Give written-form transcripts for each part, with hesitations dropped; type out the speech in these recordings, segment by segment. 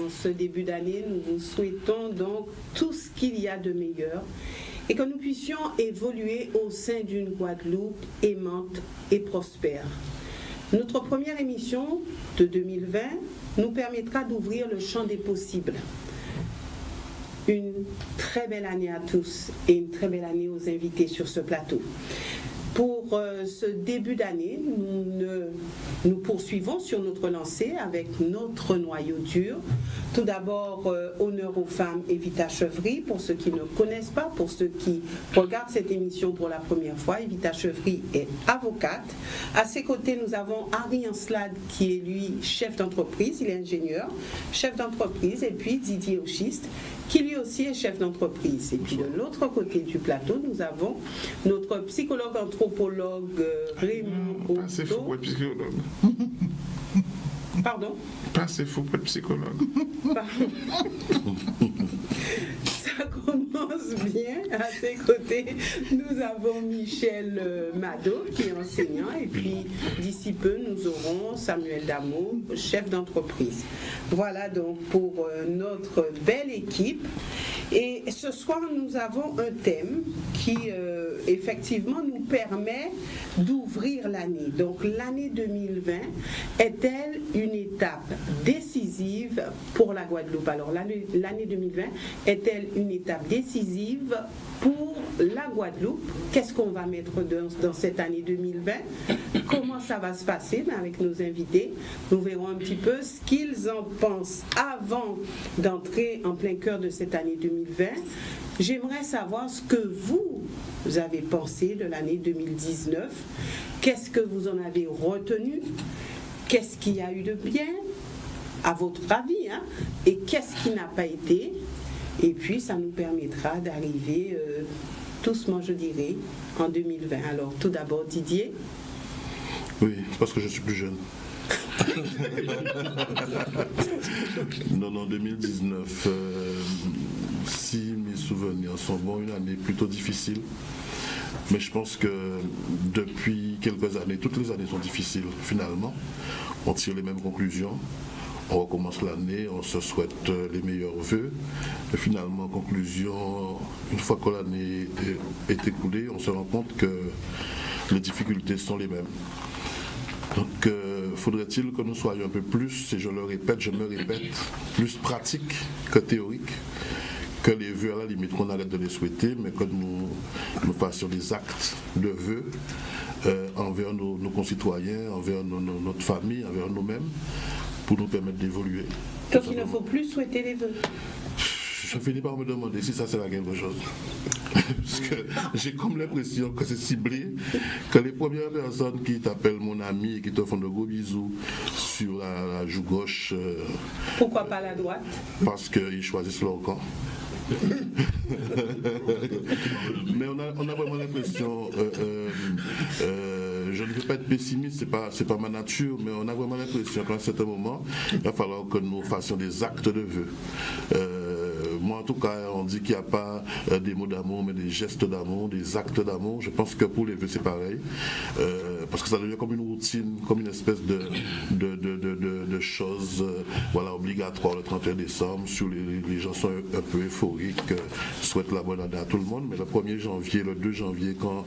en ce début d'année, nous vous souhaitons donc tout ce qu'il y a de meilleur et que nous puissions évoluer au sein d'une Guadeloupe aimante et prospère. Notre première émission de 2020 nous permettra d'ouvrir le champ des possibles. Une très belle année à tous et une très belle année aux invités sur ce plateau. Pour ce début d'année, nous poursuivons sur notre lancée avec notre noyau dur. Tout d'abord, honneur aux femmes Evita Chevry. Pour ceux qui ne connaissent pas, pour ceux qui regardent cette émission pour la première fois, Evita Chevry est avocate. À ses côtés, nous avons Harry Ancelade qui est lui chef d'entreprise, il est ingénieur, chef d'entreprise, et puis Didier Auchiste qui lui aussi est chef d'entreprise. Et puis de l'autre côté du plateau, nous avons notre psychologue anthropologue Raymond Otto. Pas assez fou pour être psychologue. Pardon? Pas assez fou pour être psychologue. Pardon. Ça commence bien. À ses côtés, nous avons Michel Mado, qui est enseignant. Et puis, d'ici peu, nous aurons Samuel Damo, chef d'entreprise. Voilà donc pour notre belle équipe. Et ce soir, nous avons un thème qui, effectivement, nous permet d'ouvrir l'année. Donc, l'année 2020 est-elle une étape décisive pour la Guadeloupe? Alors, l'année 2020 est-elle une étape décisive pour la Guadeloupe? Qu'est-ce qu'on va mettre dans cette année 2020? Comment ça va se passer? Avec nos invités, nous verrons un petit peu ce qu'ils en pensent avant d'entrer en plein cœur de cette année 2020. J'aimerais savoir ce que vous avez pensé de l'année 2019. Qu'est-ce que vous en avez retenu? Qu'est-ce qu'il y a eu de bien, à votre avis, hein? Et qu'est-ce qui n'a pas été? Et puis, ça nous permettra d'arriver doucement, je dirais, en 2020. Alors, tout d'abord, Didier. Oui, parce que je suis plus jeune. Non, 2019, si mes souvenirs sont bons, une année plutôt difficile. Mais je pense que depuis quelques années, toutes les années sont difficiles finalement. On tire les mêmes conclusions. On recommence l'année, on se souhaite les meilleurs vœux. Et finalement, en conclusion, une fois que l'année est écoulée, on se rend compte que les difficultés sont les mêmes. Donc, faudrait-il que nous soyons un peu plus, et je me répète, plus pratiques que théoriques, que les vœux à la limite qu'on arrête de les souhaiter, mais que nous fassions des actes de vœux envers nos concitoyens, envers notre famille, envers nous-mêmes, pour nous permettre d'évoluer. Donc il ne faut plus souhaiter les vœux. Je finis par me demander si ça sert à quelque chose. Parce que j'ai comme l'impression que c'est ciblé, que les premières personnes qui t'appellent mon ami et qui te font de gros bisous sur la joue gauche. Pourquoi pas la droite? Parce qu'ils choisissent leur camp. Mais on a vraiment l'impression, je ne veux pas être pessimiste, c'est pas ma nature, mais on a vraiment l'impression qu'à un certain moment, il va falloir que nous fassions des actes de vœux. Moi en tout cas, on dit qu'il n'y a pas des mots d'amour, mais des gestes d'amour, des actes d'amour. Je pense que pour les vœux c'est pareil, parce que ça devient comme une routine, comme une espèce de choses obligatoires le 31 décembre, sur les gens sont un peu euphoriques, souhaitent la bonne année à tout le monde, mais le 1er janvier, le 2 janvier, quand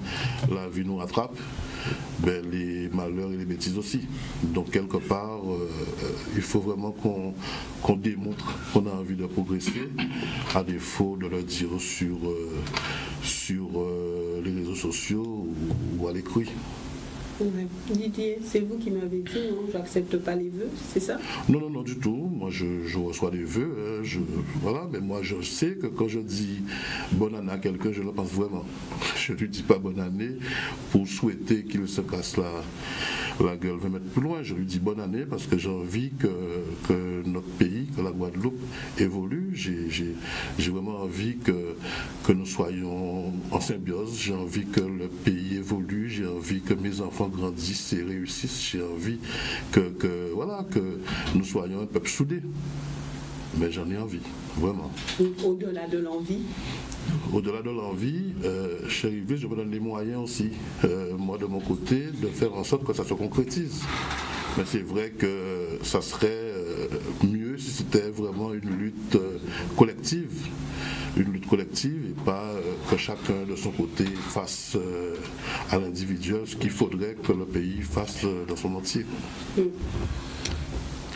la vie nous rattrape, les malheurs et les bêtises aussi. Donc quelque part, il faut vraiment qu'on démontre qu'on a envie de progresser, à défaut de le dire sur les réseaux sociaux ou à l'écrit. Ouais. Didier, c'est vous qui m'avez dit non, j'accepte pas les vœux, c'est ça? Non, du tout. Moi, je reçois des vœux. Mais moi, je sais que quand je dis bonne année à quelqu'un, je le pense vraiment. Je ne lui dis pas bonne année pour souhaiter qu'il se casse la gueule 20 mètres plus loin. Je lui dis bonne année parce que j'ai envie que notre pays, que la Guadeloupe évolue. J'ai vraiment envie que nous soyons en symbiose. J'ai envie que le pays évolue. J'ai envie que mes enfants grandissent et réussissent. J'ai envie que nous soyons un peuple soudé. Mais j'en ai envie, vraiment. Au-delà de l'envie? Au-delà de l'envie, chérie, je me donne les moyens aussi, moi de mon côté, de faire en sorte que ça se concrétise. Mais c'est vrai que ça serait mieux si c'était vraiment une lutte collective. Une lutte collective et pas que chacun de son côté fasse à l'individuel ce qu'il faudrait que le pays fasse dans son entier.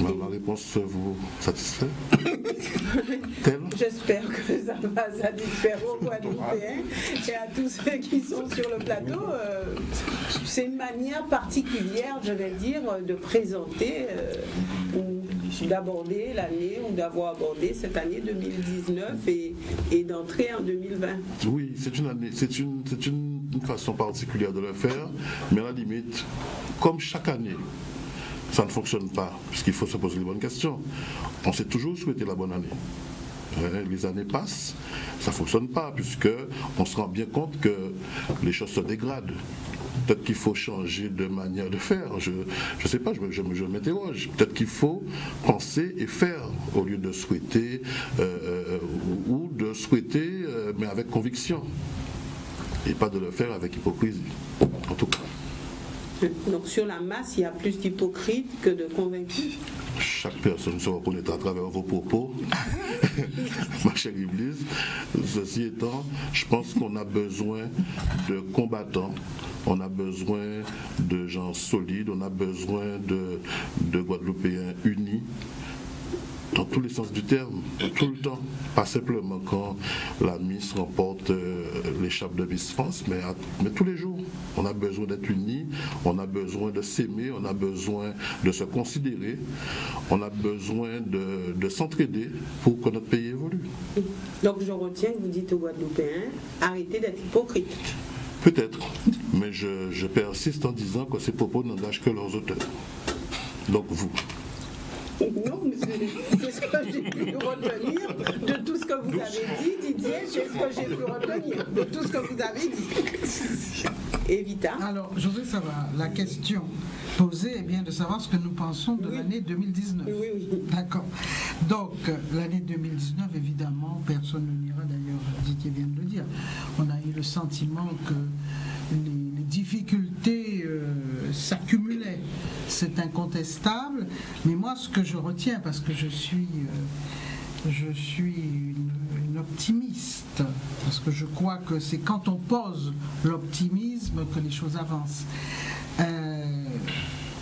Ma réponse vous satisfait? J'espère que ça va satisfaire aux Guadeloupéens et à tous ceux qui sont sur le plateau. C'est une manière particulière, je vais dire, de présenter ou d'aborder l'année ou d'avoir abordé cette année 2019 et d'entrer en 2020. Oui, c'est une façon particulière de le faire, mais à la limite, comme chaque année, ça ne fonctionne pas, puisqu'il faut se poser les bonnes questions. On s'est toujours souhaité la bonne année. Les années passent, ça ne fonctionne pas, puisqu'on se rend bien compte que les choses se dégradent. Peut-être qu'il faut changer de manière de faire, je ne sais pas, je m'interroge. Peut-être qu'il faut penser et faire au lieu de souhaiter, ou de souhaiter, mais avec conviction. Et pas de le faire avec hypocrisie, en tout cas. Donc sur la masse, il y a plus d'hypocrites que de convaincus. Chaque personne se reconnaîtra à travers vos propos, ma chère Église. Ceci étant, je pense qu'on a besoin de combattants, on a besoin de gens solides, on a besoin de Guadeloupéens unis, dans tous les sens du terme, tout le temps. Pas simplement quand la Miss remporte l'échappe de Miss France, mais tous les jours. On a besoin d'être unis, on a besoin de s'aimer, on a besoin de se considérer, on a besoin de s'entraider pour que notre pays évolue. Donc je retiens que vous dites aux Guadeloupéens, arrêtez d'être hypocrite. Peut-être, mais je persiste en disant que ces propos n'engagent que leurs auteurs. Donc vous. Non, mais c'est ce que j'ai pu retenir de tout ce que vous avez dit, Didier, c'est ce que j'ai pu retenir de tout ce que vous avez dit. Evita. Alors, je voudrais savoir, la question posée est bien de savoir ce que nous pensons de l'année 2019. Oui. D'accord. Donc, l'année 2019, évidemment, personne ne niera, d'ailleurs, Didier vient de le dire. On a eu le sentiment que les difficultés s'accumulaient. C'est incontestable. Mais moi, ce que je retiens, parce que je suis une optimiste, parce que je crois que c'est quand on pose l'optimisme que les choses avancent.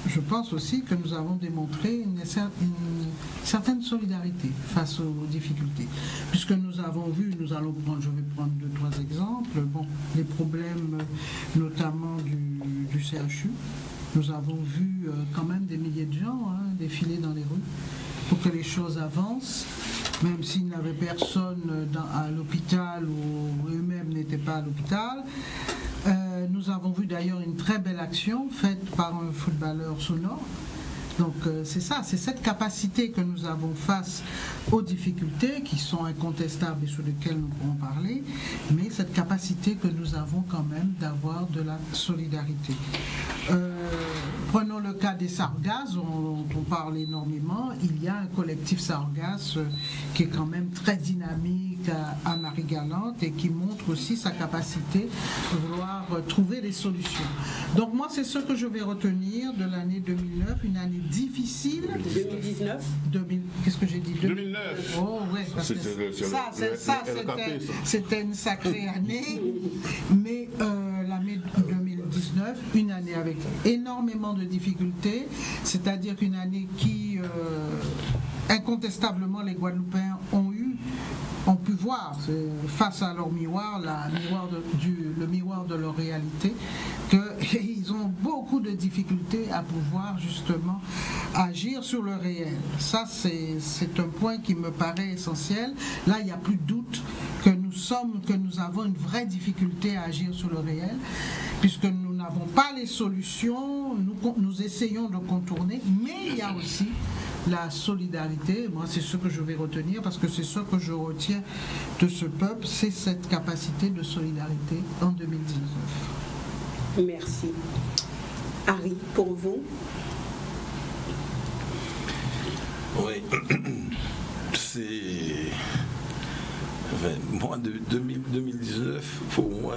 Je pense aussi que nous avons démontré une certaine solidarité face aux difficultés. Puisque nous avons vu, je vais prendre 2-3 exemples, les problèmes notamment du CHU. Nous avons vu quand même des milliers de gens défiler dans les rues pour que les choses avancent, même s'il n'y avait personne à l'hôpital ou eux-mêmes n'étaient pas à l'hôpital. Nous avons vu d'ailleurs une très belle action faite par un footballeur sonore. Donc c'est ça, c'est cette capacité que nous avons face aux difficultés qui sont incontestables et sur lesquelles nous pourrons parler, mais cette capacité que nous avons quand même d'avoir de la solidarité. Prenons le cas des Sargasses, dont on parle énormément. Il y a un collectif Sargasses qui est quand même très dynamique à Marie-Galante et qui montre aussi sa capacité de vouloir trouver des solutions. Donc moi, c'est ce que je vais retenir de l'année 2009, une année difficile. 2019 Qu'est-ce que j'ai dit? 2009. Oh ouais, parce que c'était une sacrée année, mais l'année 2019, une année avec énormément de difficultés, c'est-à-dire qu'une année qui, incontestablement, les Guadeloupéens ont pu voir face à leur miroir, le miroir de leur réalité, qu'ils ont beaucoup de difficultés à pouvoir justement agir sur le réel. Ça, c'est un point qui me paraît essentiel. Là, il n'y a plus de doute que nous avons une vraie difficulté à agir sur le réel, puisque nous n'avons pas les solutions, nous essayons de contourner, mais il y a aussi la solidarité. Moi, c'est ce que je vais retenir, parce que c'est ce que je retiens de ce peuple, c'est cette capacité de solidarité en 2019. Merci. Harry, pour vous? Oui, c'est... Enfin, moi, 2019, pour moi,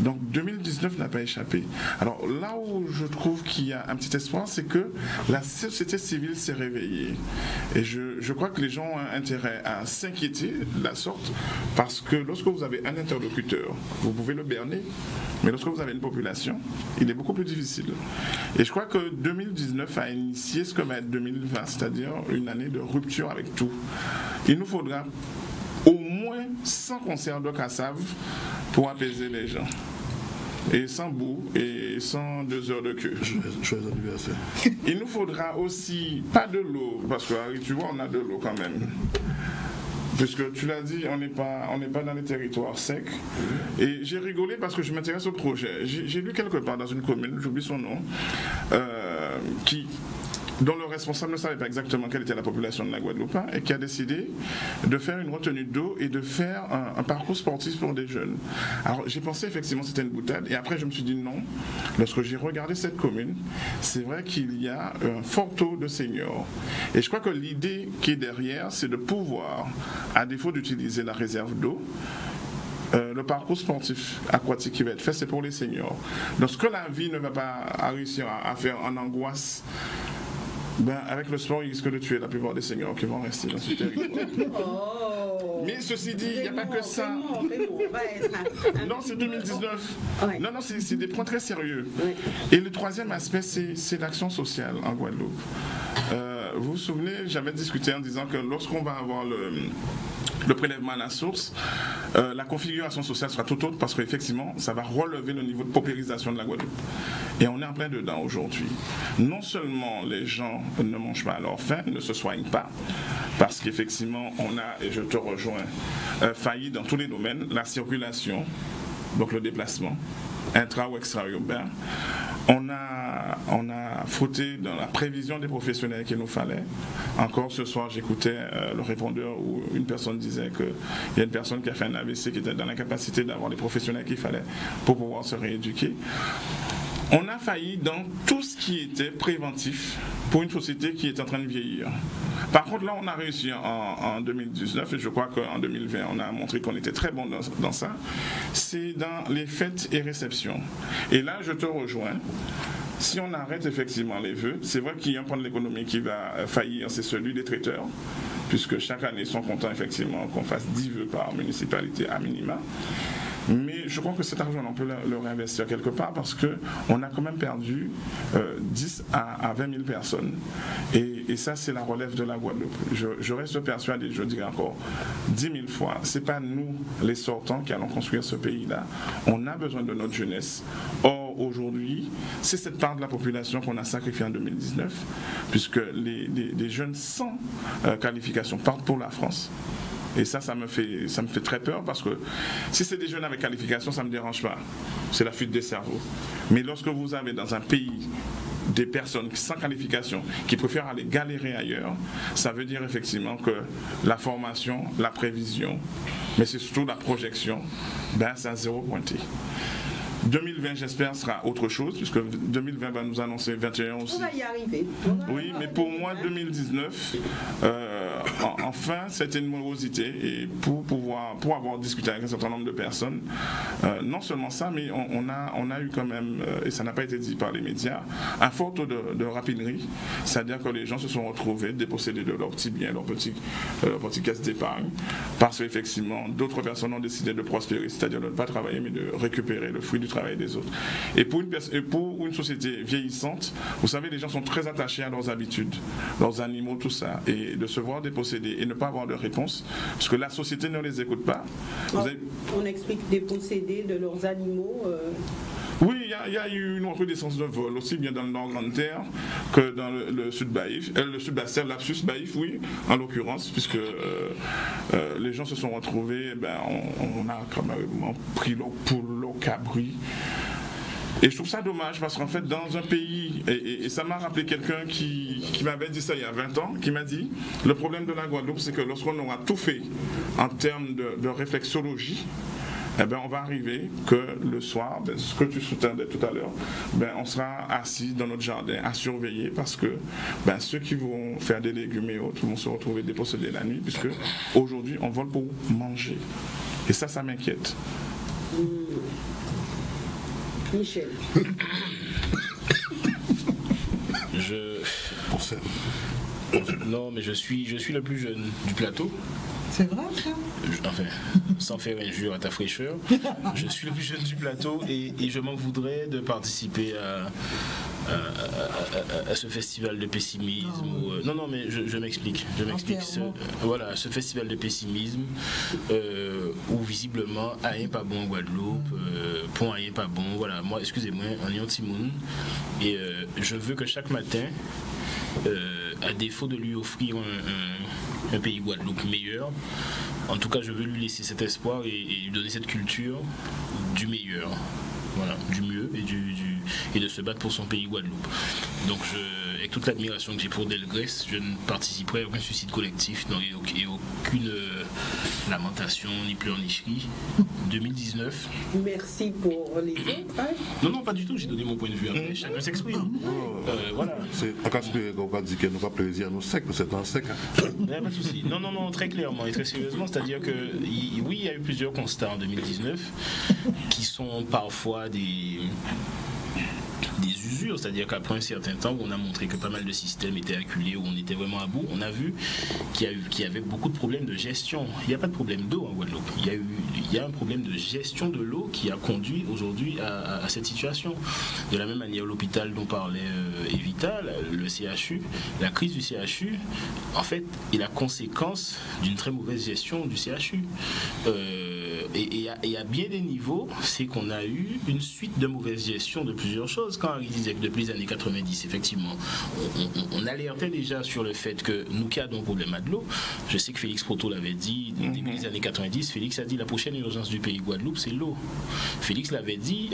Donc 2019 n'a pas échappé. Alors là où je trouve qu'il y a un petit espoir, c'est que la société civile s'est réveillée. Et je crois que les gens ont intérêt à s'inquiéter de la sorte, parce que lorsque vous avez un interlocuteur, vous pouvez le berner, mais lorsque vous avez une population, il est beaucoup plus difficile. Et je crois que 2019 a initié ce que va être 2020, c'est-à-dire une année de rupture avec tout. Il nous faudra au moins 100 concerts de Kassav pour apaiser les gens. Et sans bout et sans 2 heures de queue. Joyeux anniversaire. Il nous faudra aussi, pas de l'eau, parce que tu vois, on a de l'eau quand même. Puisque tu l'as dit, on n'est pas dans les territoires secs. Et j'ai rigolé parce que je m'intéresse au projet. J'ai lu quelque part dans une commune, j'oublie son nom, dont le responsable ne savait pas exactement quelle était la population de la Guadeloupe et qui a décidé de faire une retenue d'eau et de faire un parcours sportif pour des jeunes. Alors j'ai pensé effectivement que c'était une boutade et après je me suis dit non. Lorsque j'ai regardé cette commune, c'est vrai qu'il y a un fort taux de seniors. Et je crois que l'idée qui est derrière, c'est de pouvoir, à défaut d'utiliser la réserve d'eau, le parcours sportif aquatique qui va être fait, c'est pour les seniors. Donc ce que la vie ne va pas réussir à faire en angoisse, avec le sport, il risque de tuer la plupart des seniors qui vont rester dans ce territoire. Mais ceci dit, il n'y a pas que ça. Non, c'est 2019. Non, c'est des points très sérieux. Et le troisième aspect, c'est l'action sociale en Guadeloupe. Vous vous souvenez, j'avais discuté en disant que lorsqu'on va avoir le prélèvement à la source, la configuration sociale sera tout autre parce qu'effectivement, ça va relever le niveau de paupérisation de la Guadeloupe. Et on est en plein dedans aujourd'hui. Non seulement les gens ne mangent pas à leur faim, ne se soignent pas, parce qu'effectivement, on a, et je te rejoins, failli dans tous les domaines, la circulation, donc le déplacement, intra ou extra-urbain. On a fauté dans la prévision des professionnels qu'il nous fallait. Encore ce soir, j'écoutais le répondeur où une personne disait qu'il y a une personne qui a fait un AVC qui était dans l'incapacité d'avoir les professionnels qu'il fallait pour pouvoir se rééduquer. On a failli dans tout ce qui était préventif pour une société qui est en train de vieillir. Par contre, là, on a réussi en 2019, et je crois qu'en 2020, on a montré qu'on était très bon dans ça. C'est dans les fêtes et réceptions. Et là, je te rejoins. Si on arrête effectivement les vœux, c'est vrai qu'il y a un point de l'économie qui va faillir, c'est celui des traiteurs, puisque chaque année, ils sont contents effectivement qu'on fasse 10 vœux par municipalité à minima. Mais je crois que cet argent, on peut le réinvestir quelque part parce qu'on a quand même perdu 10 à 20 000 personnes. Et ça, c'est la relève de la Guadeloupe. Je reste persuadé, je dirais encore 10 000 fois, ce n'est pas nous, les sortants, qui allons construire ce pays-là. On a besoin de notre jeunesse. Or, aujourd'hui, c'est cette part de la population qu'on a sacrifiée en 2019, puisque les jeunes sans qualification partent pour la France. Et ça me fait très peur parce que si c'est des jeunes avec qualification, ça ne me dérange pas. C'est la fuite des cerveaux. Mais lorsque vous avez dans un pays des personnes sans qualification qui préfèrent aller galérer ailleurs, ça veut dire effectivement que la formation, la prévision, mais c'est surtout la projection, c'est à zéro pointé. 2020, j'espère, sera autre chose, puisque 2020 va nous annoncer 21 aussi. On va y arriver. Oui, mais pour moi, 2019, enfin, c'était une morosité. Et pour avoir discuté avec un certain nombre de personnes, non seulement ça, mais on a eu quand même, et ça n'a pas été dit par les médias, un fort taux de rapinerie. C'est-à-dire que les gens se sont retrouvés dépossédés de leurs petits biens, leurs petits caisses d'épargne, parce qu'effectivement, d'autres personnes ont décidé de prospérer, c'est-à-dire de ne pas travailler, mais de récupérer le fruit du travail des autres. Et pour une société vieillissante, vous savez, les gens sont très attachés à leurs habitudes, leurs animaux, tout ça, et de se voir déposséder et ne pas avoir de réponse, parce que la société ne les écoute pas. On explique déposséder de leurs animaux. Oui, il y a eu une recrudescence de vol, aussi bien dans le Nord Grande Terre que dans le Sud Baïf, le Sud Bastère, l'Apsus Baïf, oui, en l'occurrence, puisque les gens se sont retrouvés, on a quand même pris leurs poules, leurs cabris. Et je trouve ça dommage parce qu'en fait, dans un pays, et ça m'a rappelé quelqu'un qui m'avait dit ça il y a 20 ans, qui m'a dit, le problème de la Guadeloupe, c'est que lorsqu'on aura tout fait en termes de réflexologie, on va arriver que le soir, ce que tu soutiendais tout à l'heure, on sera assis dans notre jardin à surveiller parce que ceux qui vont faire des légumes et autres vont se retrouver dépossédés la nuit puisque aujourd'hui on vole pour manger. Et ça m'inquiète. Michel. Non, mais je suis le plus jeune du plateau. C'est vrai, ça? Enfin, sans faire injure à ta fraîcheur, je suis le plus jeune du plateau et je m'en voudrais de participer à ce festival de pessimisme. Non, mais je m'explique. Voilà, ce festival de pessimisme où visiblement rien pas bon en Guadeloupe, point rien pas bon. Voilà, moi, excusez-moi, en Yantimoun. Et je veux que chaque matin, à défaut de lui offrir un pays Guadeloupe meilleur, en tout cas je veux lui laisser cet espoir et lui donner cette culture du meilleur, voilà, du mieux et de se battre pour son pays Guadeloupe. Donc avec toute l'admiration que j'ai pour Delgrès, je ne participerai à aucun suicide collectif et aucune lamentation ni pleurnicherie. 2019. Merci pour les autres. Hein? Non, pas du tout, j'ai donné mon point de vue. Après, chacun s'exprime. Voilà. C'est à cas qu'on va dire qu'il n'y a pas plaisir à nos secs, c'est un sec. Pas de souci. Non, très clairement et très sérieusement, c'est-à-dire que oui, il y a eu plusieurs constats en 2019 qui sont parfois des usures, c'est-à-dire qu'après un certain temps où on a montré que pas mal de systèmes étaient acculés, où on était vraiment à bout, on a vu qu'il y avait beaucoup de problèmes de gestion. Il n'y a pas de problème d'eau en Guadeloupe. Il y a un problème de gestion de l'eau qui a conduit aujourd'hui à cette situation. De la même manière, l'hôpital dont parlait Evita, le CHU, la crise du CHU, en fait, est la conséquence d'une très mauvaise gestion du CHU. Et à bien des niveaux, c'est qu'on a eu une suite de mauvaises gestions de plusieurs choses. Quand Harry disait que depuis les années 90, effectivement, on alertait déjà sur le fait que nous qui avons un problème à de l'eau. Je sais que Félix Proto l'avait dit début des années 90. Félix a dit la prochaine urgence du pays Guadeloupe, c'est l'eau. Félix l'avait dit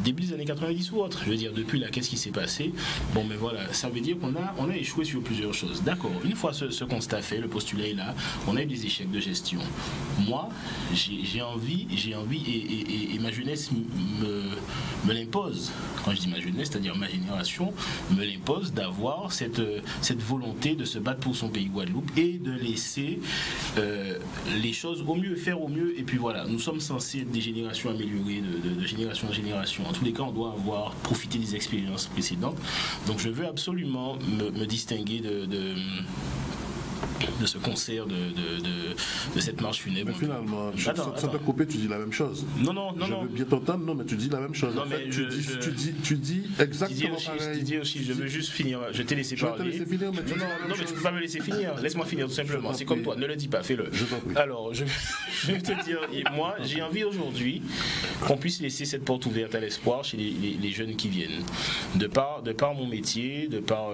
début des années 90 ou autre. Je veux dire, depuis là, qu'est-ce qui s'est passé? Bon, mais voilà, ça veut dire qu'on a échoué sur plusieurs choses. D'accord, une fois ce constat fait, le postulat est là, on a eu des échecs de gestion. Moi, j'ai envie et ma jeunesse me l'impose. Quand je dis ma jeunesse, c'est-à-dire ma génération, me l'impose d'avoir cette volonté de se battre pour son pays Guadeloupe et de laisser les choses au mieux, faire au mieux. Et puis voilà, nous sommes censés être des générations améliorées de génération en génération. En tous les cas, on doit avoir profité des expériences précédentes. Donc je veux absolument me distinguer de ce concert, de cette marche funèbre. Mais finalement, ça t'a coupé, tu dis la même chose. Non. Je veux bien t'entendre, non, mais tu dis la même chose. Non, en mais fait, tu dis exactement pareil. Didier aussi, je veux juste finir. Je t'ai laissé parler. Je vais te laisser finir, mais tu non, mais tu peux pas me laisser finir. Laisse-moi finir tout simplement. C'est comme toi, ne le dis pas, fais-le. Alors, je vais te dire, moi, j'ai envie aujourd'hui qu'on puisse laisser cette porte ouverte à l'espoir chez les jeunes qui viennent. De par mon métier, de par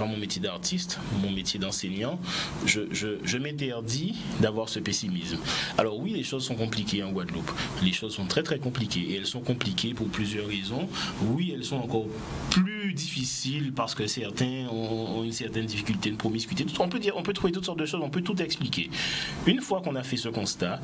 mon métier d'artiste, mon métier d'enseignant, je m'interdis d'avoir ce pessimisme. Alors oui, les choses sont compliquées en Guadeloupe. Les choses sont très très compliquées et elles sont compliquées pour plusieurs raisons. Oui, elles sont encore plus difficiles parce que certains ont une certaine difficulté de promiscuité. On peut trouver toutes sortes de choses, on peut tout expliquer. Une fois qu'on a fait ce constat,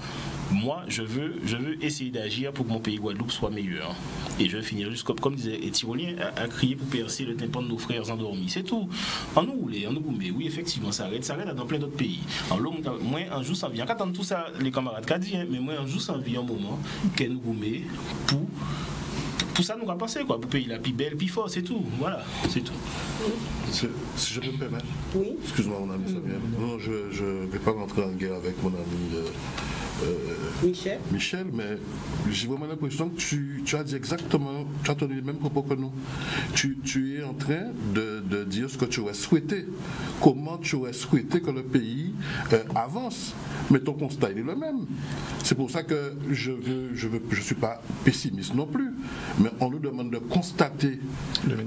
moi je veux essayer d'agir pour que mon pays Guadeloupe soit meilleur. Et je vais finir juste comme disait Tyrolien, à crier pour percer le tympan de nos frères endormis. C'est tout. En nous rouler, en nous goumer. Oui, effectivement, ça arrête dans plein d'autres pays. Alors, moi, un jour, ça vient. Qu'attendent tout ça, les camarades qu'a dit, hein, mais moi, un jour, ça vient un moment qu'elle nous goumer pour ça, nous va passer, quoi. Pour payer la plus belle, plus fort, c'est tout. Voilà, c'est tout. Si je peux me permettre. Oui. Excuse-moi, mon ami Samir. Non, je ne vais pas rentrer en guerre avec mon ami Michel, mais j'ai vraiment l'impression que tu as dit exactement, tu as tenu les mêmes propos que nous. Tu es en train de dire ce que tu aurais souhaité, comment tu aurais souhaité que le pays avance. Mais ton constat, il est le même. C'est pour ça que je suis pas pessimiste non plus, mais on nous demande de constater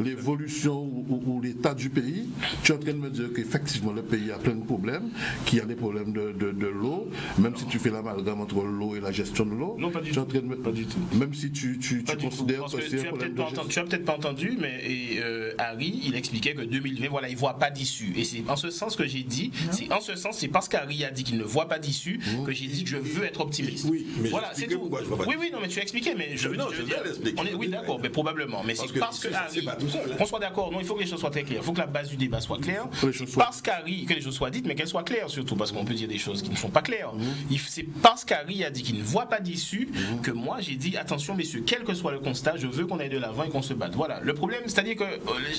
l'évolution ou l'état du pays. Tu es en train de me dire qu'effectivement le pays a plein de problèmes, qu'il y a des problèmes de l'eau, même si tu fais l'amalgame entre l'eau et la gestion de l'eau. Non, pas du tout. Pas du tout. Même si tu considères que c'est un problème de gestion. Tu as peut-être pas entendu, mais Harry, il expliquait que 2020, voilà, il voit pas d'issue. Et c'est en ce sens que j'ai dit, c'est parce qu'Harry a dit qu'il ne voit pas d'issue que j'ai dit que je veux être optimiste. Oui, mais voilà, c'est tout. Oui, non, mais tu as expliqué, mais je veux dire. Oui, d'accord, mais probablement. Mais c'est parce que Harry, qu'on soit d'accord, non, il faut que les choses soient très claires. Il faut que la base du débat soit claire. Parce qu'Harry, que les choses soient dites, mais qu'elles soient claires surtout, parce qu'on peut dire des choses qui ne sont pas claires. C'est parce parce qu'Harry a dit qu'il ne voit pas d'issue que moi j'ai dit attention messieurs, quel que soit le constat, je veux qu'on aille de l'avant et qu'on se batte. Voilà. Le problème, c'est-à-dire que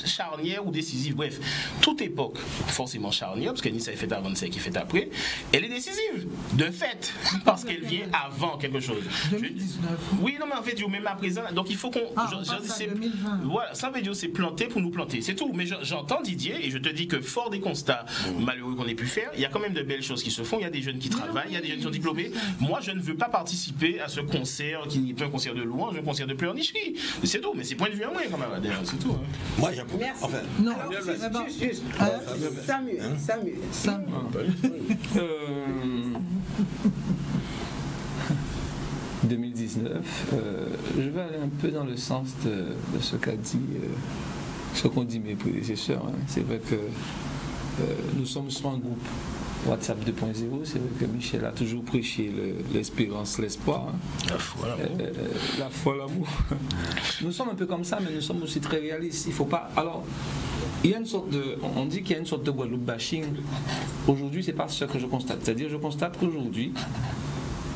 charnière ou décisive, bref, toute époque forcément charnière, parce que Nice est faite avant, c'est qui est faite après, elle est décisive, de fait, parce qu'elle vient avant quelque chose. 2019. Oui, non, mais en fait, même à présent, donc il faut qu'on. Voilà, ça veut dire c'est planter pour nous planter, c'est tout. Mais j'entends Didier et je te dis que fort des constats malheureux qu'on ait pu faire, il y a quand même de belles choses qui se font. Il y a des jeunes qui travaillent, il y a des jeunes qui sont diplômés. Moi, je ne veux pas participer à ce concert qui n'est pas un concert de louange, un concert de pleurnicherie. C'est tout, mais c'est point de vue à moi, quand même. C'est tout. Hein. Moi, j'ai un problème. Merci. Enfin, Non, Alors, juste. Samuel. 2019, je vais aller un peu dans le sens de ce qu'a dit, ce qu'ont dit mes prédécesseurs. Hein. C'est vrai que nous sommes sur un groupe WhatsApp 2.0. C'est vrai que Michel a toujours prêché l'espérance, l'espoir. Hein. La foi, l'amour. La foi, l'amour. Nous sommes un peu comme ça, mais nous sommes aussi très réalistes. Il faut pas. Alors, il y a une sorte de. On dit qu'il y a une sorte de Guadeloupe bashing. Aujourd'hui, c'est pas ce que je constate. C'est-à-dire, je constate qu'aujourd'hui,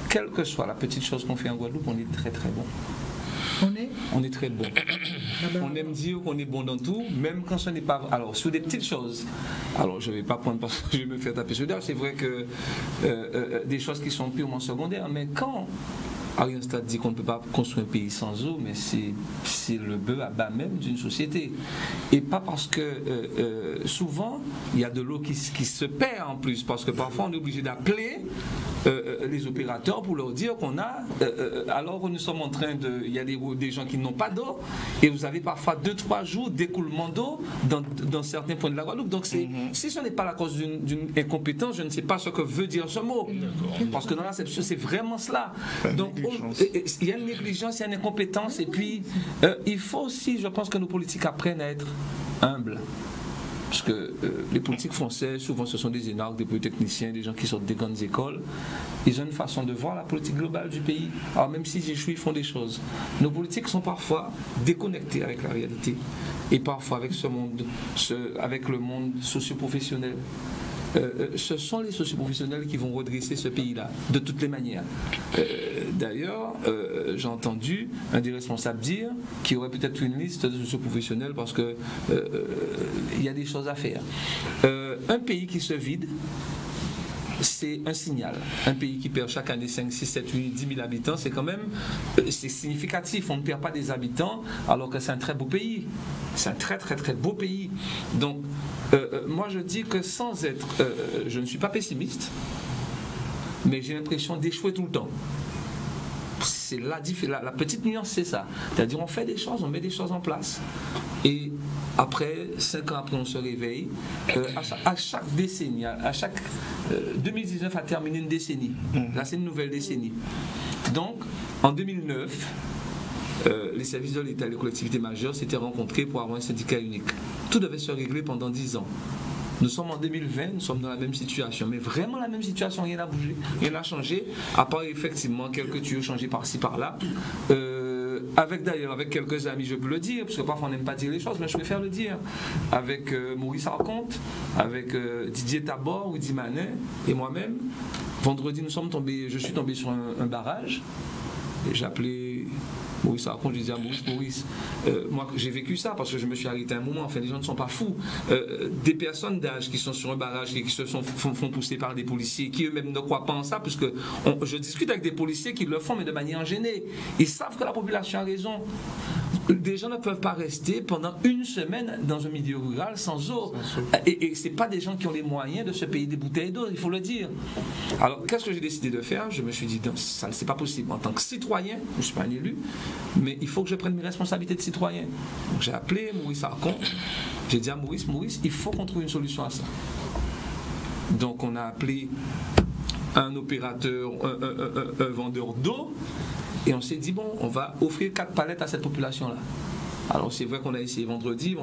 quelle que soit la petite chose qu'on fait en Guadeloupe, on est très très bon. On est très bon. On aime dire qu'on est bon dans tout, même quand ce n'est pas. Alors, sur des petites choses, alors je ne vais pas prendre parce que je vais me faire taper sur le dos, c'est vrai que des choses qui sont purement secondaires, mais quand Ariane Stade dit qu'on ne peut pas construire un pays sans eau, mais c'est le bœuf à bas même d'une société. Et pas parce que souvent, il y a de l'eau qui se perd en plus, parce que parfois on est obligé d'appeler les opérateurs pour leur dire qu'on a, alors que nous sommes en train de, il y a des gens qui n'ont pas d'eau, et vous avez parfois 2-3 jours d'écoulement d'eau dans certains points de la Guadeloupe. Donc si ce n'est pas la cause d'une incompétence, je ne sais pas ce que veut dire ce mot. Parce que dans l'acception, c'est vraiment cela. Donc il y a une négligence, il y a une incompétence, et puis il faut aussi, je pense que nos politiques apprennent à être humbles. Parce que les politiques français, souvent ce sont des énarques, des polytechniciens, des gens qui sortent des grandes écoles. Ils ont une façon de voir la politique globale du pays. Alors même s'ils échouent, ils font des choses. Nos politiques sont parfois déconnectées avec la réalité. Et parfois avec ce monde, avec le monde socio-professionnel. Ce sont les socioprofessionnels qui vont redresser ce pays-là, de toutes les manières. D'ailleurs, j'ai entendu un des responsables dire qu'il y aurait peut-être une liste de socioprofessionnels parce qu'il y a des choses à faire. Un pays qui se vide, c'est un signal. Un pays qui perd chaque année 5, 6, 7, 8, 10 000 habitants, c'est quand même c'est significatif. On ne perd pas des habitants alors que c'est un très beau pays. C'est un très très très beau pays. Donc, moi je dis que sans être... je ne suis pas pessimiste, mais j'ai l'impression d'échouer tout le temps. C'est la petite nuance, c'est ça. C'est-à-dire on fait des choses, on met des choses en place. Et après, 5 ans après, on se réveille. À chaque décennie, 2019 a terminé une décennie. Là, c'est une nouvelle décennie. Donc, en 2009, les services de l'État et les collectivités majeures s'étaient rencontrés pour avoir un syndicat unique. Tout devait se régler pendant 10 ans. Nous sommes en 2020, nous sommes dans la même situation, mais vraiment la même situation, rien n'a bougé, rien n'a changé, à part effectivement quelques tuyaux changés par-ci, par-là. Avec quelques amis, je peux le dire, parce que parfois on n'aime pas dire les choses, mais je préfère le dire. Avec Maurice Arconte, avec Didier Tabor, Woody Manet et moi-même, vendredi je suis tombé sur un barrage, et j'ai appelé Maurice Arconte, je disais à Maurice, moi j'ai vécu ça parce que je me suis arrêté un moment, enfin les gens ne sont pas fous. Des personnes d'âge qui sont sur un barrage et qui se font pousser par des policiers, qui eux-mêmes ne croient pas en ça, puisque je discute avec des policiers qui le font mais de manière gênée. Ils savent que la population a raison. Des gens ne peuvent pas rester pendant une semaine dans un milieu rural sans eau. Et ce n'est pas des gens qui ont les moyens de se payer des bouteilles d'eau, il faut le dire. Alors qu'est-ce que j'ai décidé de faire? Je me suis dit, non, ça c'est pas possible. En tant que citoyen, je ne suis pas un élu, mais il faut que je prenne mes responsabilités de citoyen. Donc j'ai appelé Maurice Arconte, j'ai dit à Maurice, il faut qu'on trouve une solution à ça. Donc on a appelé un opérateur, un vendeur d'eau, et on s'est dit, bon, on va offrir 4 palettes à cette population-là. Alors c'est vrai qu'on a essayé vendredi,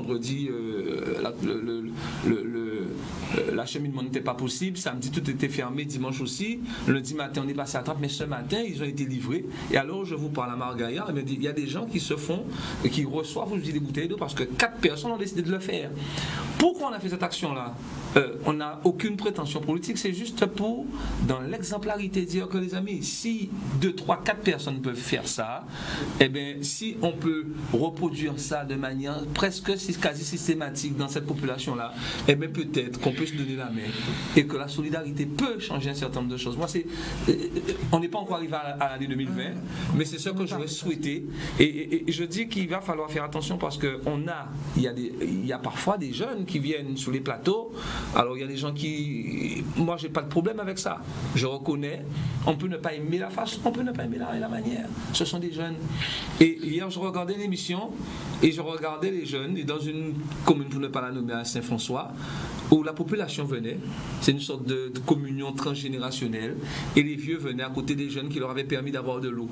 l'acheminement n'était pas possible, samedi tout était fermé, dimanche aussi, lundi matin on est passé à 30, mais ce matin ils ont été livrés. Et alors je vous parle à Margaïa, il y a des gens qui qui reçoivent aujourd'hui des bouteilles d'eau parce que 4 personnes ont décidé de le faire. Pourquoi on a fait cette action-là? On n'a aucune prétention politique, c'est juste pour, dans l'exemplarité, dire que les amis, si 2, 3, 4 personnes peuvent faire ça, eh bien, si on peut reproduire ça de manière presque quasi systématique dans cette population-là, eh bien, peut-être qu'on peut se donner la main et que la solidarité peut changer un certain nombre de choses. Moi, on n'est pas encore arrivé à l'année 2020, mais c'est ce que j'aurais souhaité. Et je dis qu'il va falloir faire attention parce qu'il y a parfois des jeunes qui viennent sur les plateaux. Alors il y a des gens qui... Moi j'ai pas de problème avec ça. Je reconnais, on peut ne pas aimer la façon, on peut ne pas aimer la manière. Ce sont des jeunes. Et hier je regardais l'émission et je regardais les jeunes et dans une commune, pour ne pas la nommer, à Saint-François, où la population venait, c'est une sorte de communion transgénérationnelle, et les vieux venaient à côté des jeunes qui leur avaient permis d'avoir de l'eau.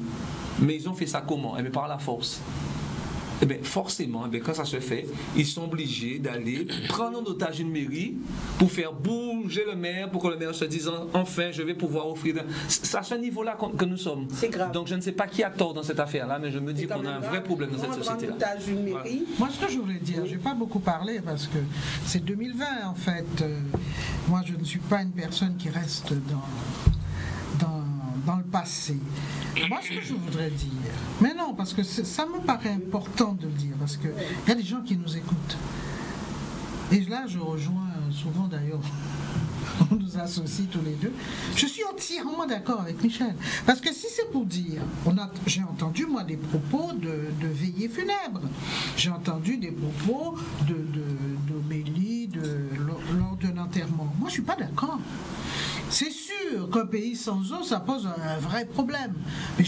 Mais ils ont fait ça comment? Eh bien, par la force. Eh bien, forcément, quand ça se fait, ils sont obligés d'aller prendre en otage une mairie pour faire bouger le maire, pour que le maire se dise enfin, je vais pouvoir offrir. C'est à ce niveau-là que nous sommes. C'est grave. Donc, je ne sais pas qui a tort dans cette affaire-là, mais je me dis qu'on a un vrai problème dans cette société-là. Voilà. Moi, ce que je voulais dire, je n'ai pas beaucoup parlé parce que c'est 2020 en fait. Moi, je ne suis pas une personne qui reste dans le passé. Moi, ce que je voudrais dire, mais non, parce que ça me paraît important de le dire, parce qu'il y a des gens qui nous écoutent. Et là, je rejoins souvent d'ailleurs, on nous associe tous les deux. Je suis entièrement d'accord avec Michel. Parce que si c'est pour dire, j'ai entendu moi des propos de veillée funèbre, j'ai entendu des propos d'homélie lors de l'enterrement. Moi, je ne suis pas d'accord. C'est sûr qu'un pays sans eau, ça pose un vrai problème. Mais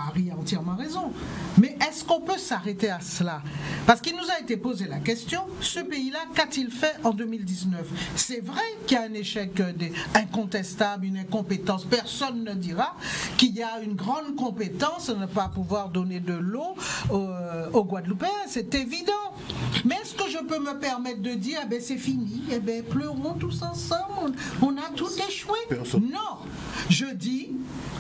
Harry a entièrement raison. Mais est-ce qu'on peut s'arrêter à cela? Parce qu'il nous a été posé la question, ce pays-là, qu'a-t-il fait en 2019? C'est vrai qu'il y a un échec incontestable, une incompétence. Personne ne dira qu'il y a une grande compétence à ne pas pouvoir donner de l'eau aux Guadeloupéens. C'est évident. Mais est-ce que je peux me permettre de dire, c'est fini, pleurons tous ensemble, on a tout échoué? Non, je dis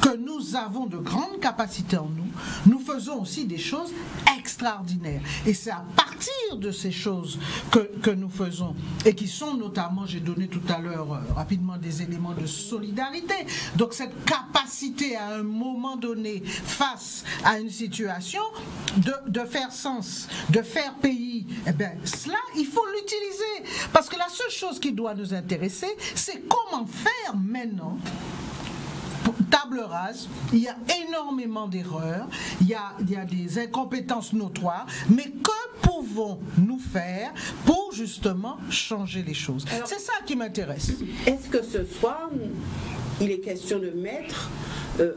que nous avons de grandes capacités en nous. Nous faisons aussi des choses extraordinaires. Et c'est à partir de ces choses que nous faisons et qui sont notamment, j'ai donné tout à l'heure rapidement des éléments de solidarité. Donc cette capacité à un moment donné face à une situation de faire sens, de faire pays, cela, il faut l'utiliser. Parce que la seule chose qui doit nous intéresser, c'est comment faire maintenant. Table rase, il y a énormément d'erreurs, il y a des incompétences notoires, mais que pouvons-nous faire pour justement changer les choses? C'est ça qui m'intéresse. Est-ce que ce soir, il est question de mettre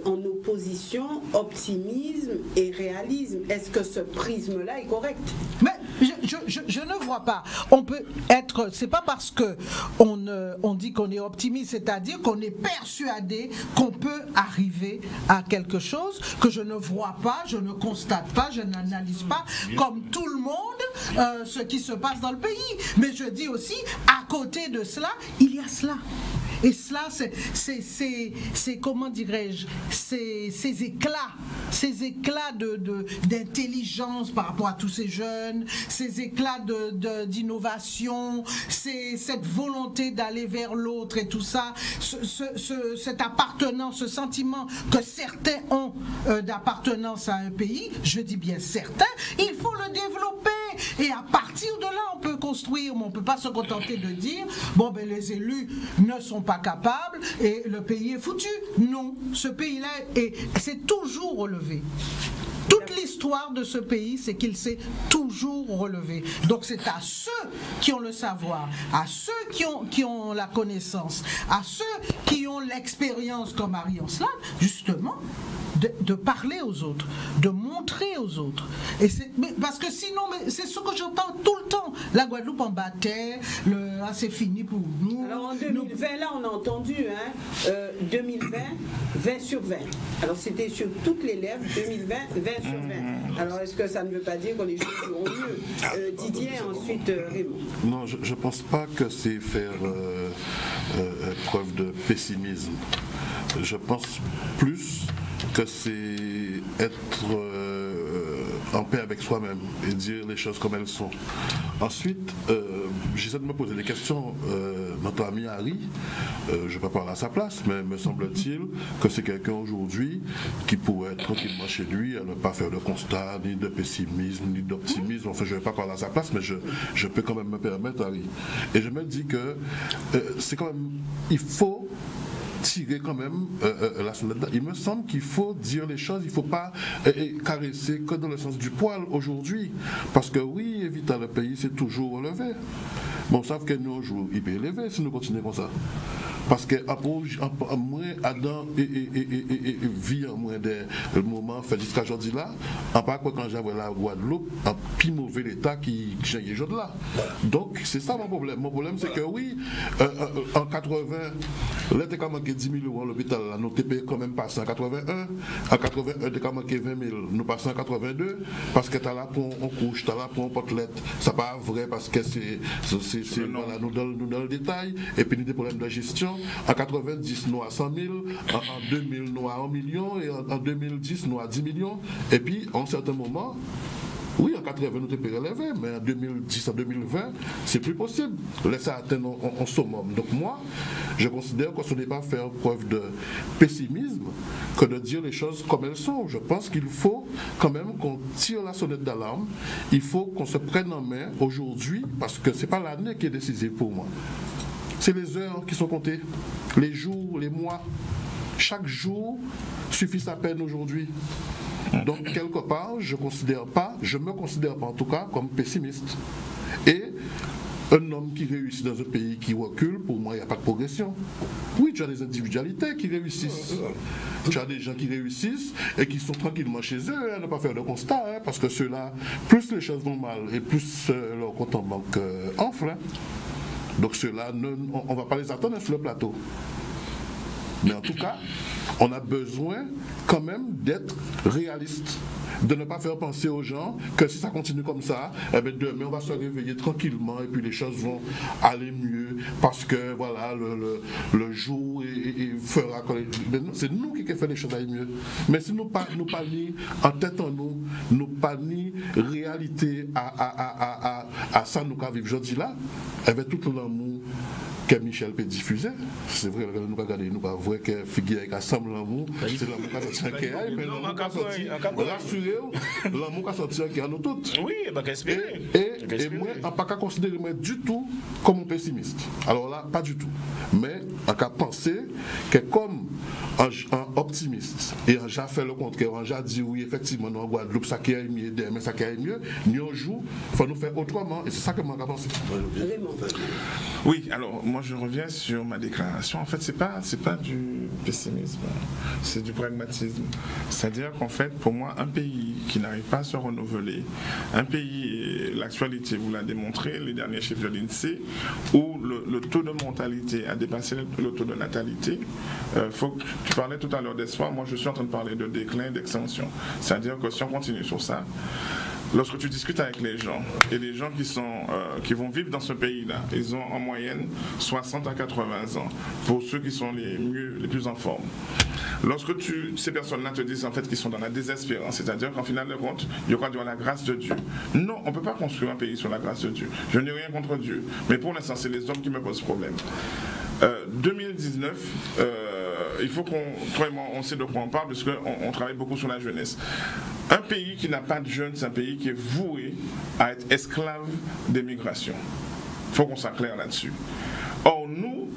en opposition optimisme et réalisme? Est-ce que ce prisme-là est correct? Mais je ne vois pas. On peut être. C'est pas parce que on dit qu'on est optimiste, c'est-à-dire qu'on est persuadé qu'on peut arriver à quelque chose que je ne vois pas, je ne constate pas, je n'analyse pas comme tout le monde ce qui se passe dans le pays. Mais je dis aussi, à côté de cela, il y a cela. Et cela, c'est comment dirais-je, ces éclats d'intelligence par rapport à tous ces jeunes, ces éclats d'innovation, cette volonté d'aller vers l'autre et tout ça, cette appartenance, ce sentiment que certains ont d'appartenance à un pays, je dis bien certains, il faut le développer. Et à partir de là, on peut construire, mais on ne peut pas se contenter de dire les élus ne sont pas capables et le pays est foutu. Non, ce pays-là s'est toujours relevé. Toute l'histoire de ce pays, c'est qu'il s'est toujours relevé. Donc c'est à ceux qui ont le savoir, à ceux qui ont la connaissance, à ceux qui ont l'expérience comme Harry Ancelade, justement, de parler aux autres, de montrer aux autres. Parce que sinon, c'est ce que j'entends tout le temps. La Guadeloupe en battait, c'est fini pour nous. Alors en 2020, là on a entendu, 2020, 20 sur 20. Alors c'était sur toutes les lèvres, 2020, 20 sur 20. Alors est-ce que ça ne veut pas dire que les choses iront mieux? Didier, ensuite Raymond. Non, je ne pense pas que c'est faire preuve de pessimisme. Je pense plus que c'est être en paix avec soi-même et dire les choses comme elles sont. Ensuite, j'essaie de me poser des questions. Notre ami Harry, je ne vais pas parler à sa place, mais me semble-t-il que c'est quelqu'un aujourd'hui qui pourrait être tranquillement chez lui, à ne pas faire de constat, ni de pessimisme, ni d'optimisme. Enfin, je ne vais pas parler à sa place, mais je peux quand même me permettre, Harry. Et je me dis que c'est quand même... Il faut tirer quand même la sonnette. Il me semble qu'il faut dire les choses, il ne faut pas caresser que dans le sens du poil aujourd'hui. Parce que oui, éviter le pays, c'est toujours relevé. Bon, on savent que nous, un jour, il peut élever si nous continuons comme ça. Parce que moins Adam et vie en moins des moments fait jusqu'à aujourd'hui là, en pas quoi quand j'avais la Guadeloupe, en plus mauvais l'état qui j'ai aujourd'hui là. Donc c'est ça mon problème. Mon problème c'est que oui, en 80, là t'es quand manqué 10 000 euros à l'hôpital, là, nous t'es payé quand même passé en 81. En 81, t'es quand manqué 20 000, nous passons en 82, parce que t'as là pour on couche, t'as là pour on portelette. C'est pas vrai parce que c'est voilà, nous dans le détail, et puis nous des problèmes de gestion. En 90, nous à 100 000, en 2000, nous à 1 million, et en 2010, nous à 10 millions. Et puis, en certains moments, oui, en 80, nous étions relevé, mais en 2010 à 2020, c'est plus possible. Laissez atteindre en summum. Donc moi, je considère que ce n'est pas faire preuve de pessimisme que de dire les choses comme elles sont. Je pense qu'il faut quand même qu'on tire la sonnette d'alarme. Il faut qu'on se prenne en main aujourd'hui, parce que ce n'est pas l'année qui est décisive pour moi. C'est les heures qui sont comptées, les jours, les mois. Chaque jour suffit sa peine aujourd'hui. Donc, quelque part, je me considère pas en tout cas comme pessimiste. Et un homme qui réussit dans un pays qui recule, pour moi, il n'y a pas de progression. Oui, tu as des individualités qui réussissent. Tu as des gens qui réussissent et qui sont tranquillement chez eux, à ne pas faire de constat, parce que ceux-là, plus les choses vont mal et plus leur compte en banque enfle. Donc ceux-là, on ne va pas les attendre sur le plateau. Mais en tout cas, on a besoin quand même d'être réaliste, de ne pas faire penser aux gens que si ça continue comme ça, demain on va se réveiller tranquillement et puis les choses vont aller mieux parce que voilà, le jour fera que... C'est nous qui faisons les choses aller mieux. Mais si nous pas ni en tête en nous pas ni réalité à ça nous vivons aujourd'hui là, avec tout l'amour que Michel peut diffuser. C'est vrai que nous regardons, nous pas vrai que figure avec ensemble l'amour, c'est l'amour qui a sorti en Kéa, mais l'amour qui a sorti, rassurez, l'amour qui a sorti en Kéa nous toutes. Oui, bah qu'espérer. Et moi, on n'a pas qu'à considérer moi du tout comme un pessimiste. Alors là, pas du tout. Mais on a penser que comme un optimiste et on a fait le contraire, on a dit oui, effectivement, nous en Guadeloupe, ça qui est mieux, demain ça qui est mieux, nous un jour, il faut nous faire autrement et c'est ça que moi j'ai pensé. Oui, alors moi je reviens sur ma déclaration. En fait, c'est pas du pessimisme, c'est du pragmatisme. C'est-à-dire qu'en fait, pour moi, un pays qui n'arrive pas à se renouveler, un pays, l'actualité vous l'a démontré, les derniers chiffres de l'INSEE, où le taux de mortalité a dépassé le taux de natalité. Tu parlais tout à l'heure d'espoir, moi je suis en train de parler de déclin, d'extension. C'est-à-dire que si on continue sur ça, lorsque tu discutes avec les gens, et les gens qui vont vivre dans ce pays-là, ils ont en moyenne 60 à 80 ans, pour ceux qui sont les plus en forme. Lorsque ces personnes-là te disent en fait qu'ils sont dans la désespérance, c'est-à-dire qu'en final de compte, il y aura la grâce de Dieu. Non, on ne peut pas construire un pays sur la grâce de Dieu. Je n'ai rien contre Dieu, mais pour l'instant, c'est les hommes qui me posent problème. 2019, il faut on sait de quoi on parle, parce qu'on travaille beaucoup sur la jeunesse. Un pays qui n'a pas de jeunes, c'est un pays qui est voué à être esclave des migrations. Il faut qu'on soit clair là-dessus. Or, nous,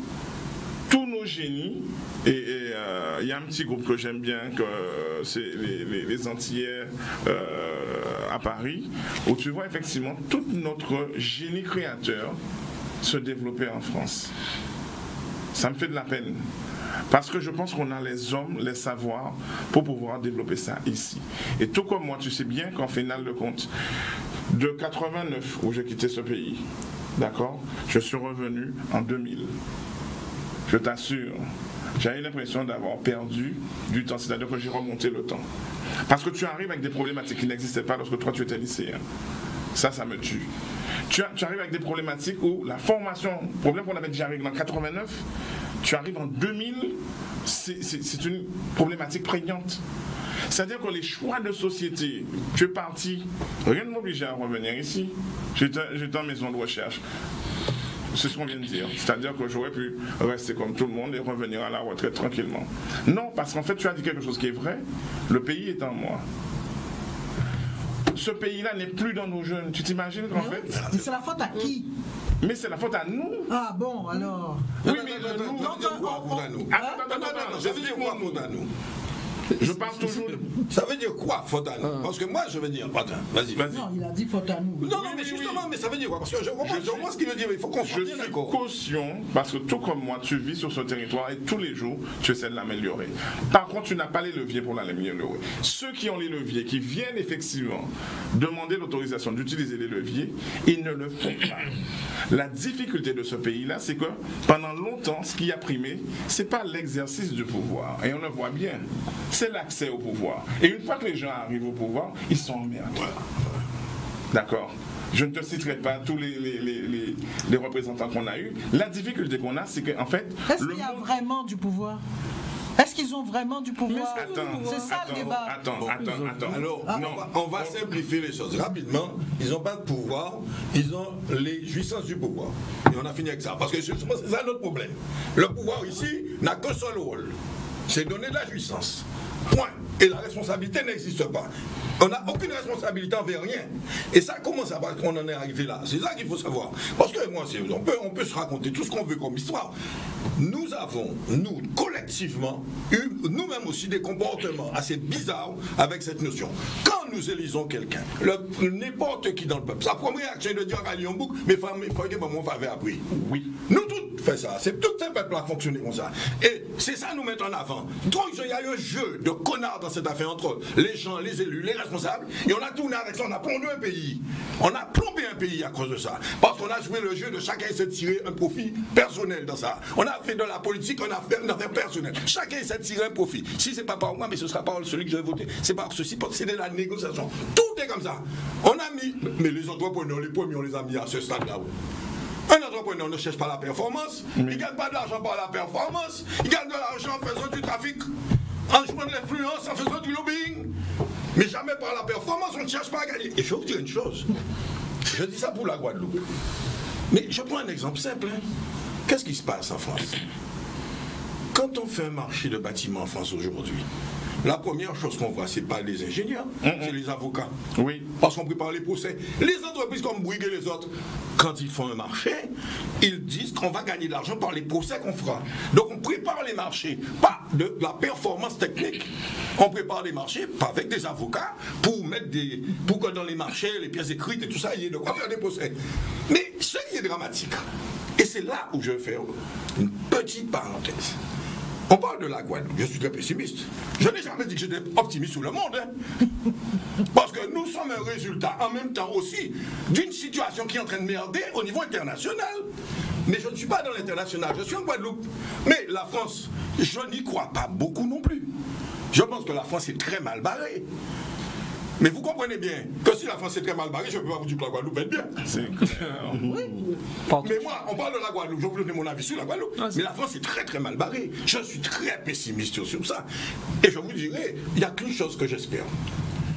tous nos génies, et il y a un petit groupe que j'aime bien, que c'est les Antillais à Paris, où tu vois effectivement tout notre génie créateur se développer en France. Ça me fait de la peine. Parce que je pense qu'on a les hommes, les savoirs pour pouvoir développer ça ici. Et tout comme moi, tu sais bien qu'en finale de compte, de 89 où j'ai quitté ce pays, d'accord, je suis revenu en 2000. Je t'assure, j'ai eu l'impression d'avoir perdu du temps, c'est-à-dire que j'ai remonté le temps. Parce que tu arrives avec des problématiques qui n'existaient pas lorsque toi tu étais lycéen. Ça me tue. Tu arrives avec des problématiques où la formation, problème qu'on avait déjà réglé en 89, tu arrives en 2000, c'est une problématique prégnante. C'est-à-dire que les choix de société, tu es parti, rien ne m'obligeait à revenir ici. J'étais en maison de recherche. C'est ce qu'on vient de dire. C'est-à-dire que j'aurais pu rester comme tout le monde et revenir à la retraite tranquillement. Non, parce qu'en fait, tu as dit quelque chose qui est vrai. Le pays est en moi. Ce pays-là n'est plus dans nos jeunes. Tu t'imagines qu'en fait... Mais c'est la faute à qui? Mais c'est la faute à nous. Ah bon, alors... Oui, mais nous... Ça veut dire quoi, faute à nous? Je parle toujours de... Ça veut dire quoi, faute à nous? Parce que moi, je veux dire... Attends, vas-y. Non, il a dit faute à nous. Non, mais justement, mais ça veut dire quoi? Parce que je comprends ce qu'il veut dire, mais il faut qu'on soit bien d'accord. Je suis caution, parce que tout comme moi, tu vis sur ce territoire et tous les jours, tu essaies de l'améliorer. Par contre, tu n'as pas les leviers pour l'améliorer. Ceux qui ont les leviers, qui viennent effectivement demander l'autorisation d'utiliser les leviers, ils ne le font pas. La difficulté de ce pays-là, c'est que pendant longtemps, ce qui a primé, c'est pas l'exercice du pouvoir. Et on le voit bien. C'est l'accès au pouvoir. Et une fois que les gens arrivent au pouvoir, ils sont emmerdés. D'accord. Je ne te citerai pas tous les représentants qu'on a eus. La difficulté qu'on a, c'est qu'en fait... Est-ce qu'il y a vraiment du pouvoir? Est-ce qu'ils ont vraiment du pouvoir? C'est ça le débat. Attends. Alors, on va simplifier les choses rapidement. Ils n'ont pas de pouvoir, ils ont les jouissances du pouvoir. Et on a fini avec ça. Parce que c'est ça notre problème. Le pouvoir ici n'a qu'un seul rôle. C'est donner de la jouissance. Point. Et la responsabilité n'existe pas. On n'a aucune responsabilité envers rien. Et ça commence à voir qu'on en est arrivé là. C'est ça qu'il faut savoir. Parce que moi, on peut se raconter tout ce qu'on veut comme histoire. Nous avons, nous, collectivement, eu nous-mêmes aussi des comportements assez bizarres avec cette notion. Quand nous élisons quelqu'un, n'importe qui dans le peuple, sa première action est de dire à Lyon-Bouc, mais il faut que mon avait appris. Oui. Nous tous fait ça. C'est tout ce peuple a fonctionné comme ça. Et c'est ça nous met en avant. Donc il y a eu un jeu de connards dans cette affaire entre les gens, les élus, les responsables, et on a tourné avec ça, on a plombé un pays. On a plombé un pays à cause de ça. Parce qu'on a joué le jeu de chacun essaie de tirer un profit personnel dans ça. On a fait de la politique, on a fait une affaire personnelle. Chacun essaie de tirer un profit. Si c'est pas par moi, mais ce sera pas celui que je vais voter, c'est par ceci, c'est de la négociation. Tout est comme ça. On a mis, mais les entrepreneurs, les premiers, on les a mis à ce stade-là. Un entrepreneur ne cherche pas la performance, il ne gagne pas de l'argent par la performance, il gagne de l'argent en faisant du trafic, en jouant de l'influence, en faisant du lobbying, mais jamais par la performance, on ne cherche pas à gagner. Et je vais vous dire une chose, je dis ça pour la Guadeloupe, mais je prends un exemple simple. Qu'est-ce qui se passe en France? Quand on fait un marché de bâtiments en France aujourd'hui, la première chose qu'on voit, c'est pas les ingénieurs, c'est les avocats. Oui. Parce qu'on prépare les procès. Les entreprises comme Bouygues et les autres, quand ils font un marché, ils disent qu'on va gagner de l'argent par les procès qu'on fera. Donc on prépare les marchés, pas de la performance technique. On prépare les marchés, pas avec des avocats, pour que dans les marchés, les pièces écrites et tout ça, il y ait de quoi faire des procès. Mais ce qui est dramatique, et c'est là où je vais faire une petite parenthèse. On parle de la Guadeloupe, je suis très pessimiste. Je n'ai jamais dit que j'étais optimiste sur le monde. Parce que nous sommes un résultat en même temps aussi d'une situation qui est en train de merder au niveau international. Mais je ne suis pas dans l'international, je suis en Guadeloupe. Mais la France, je n'y crois pas beaucoup non plus. Je pense que la France est très mal barrée. Mais vous comprenez bien que si la France est très mal barrée, je ne peux pas vous dire que la Guadeloupe est bien. C'est clair. Oui. Mais moi, on parle de la Guadeloupe, je vais vous donner mon avis sur la Guadeloupe. Mais la France est très très mal barrée. Je suis très pessimiste sur ça. Et je vous dirais, il n'y a qu'une chose que j'espère.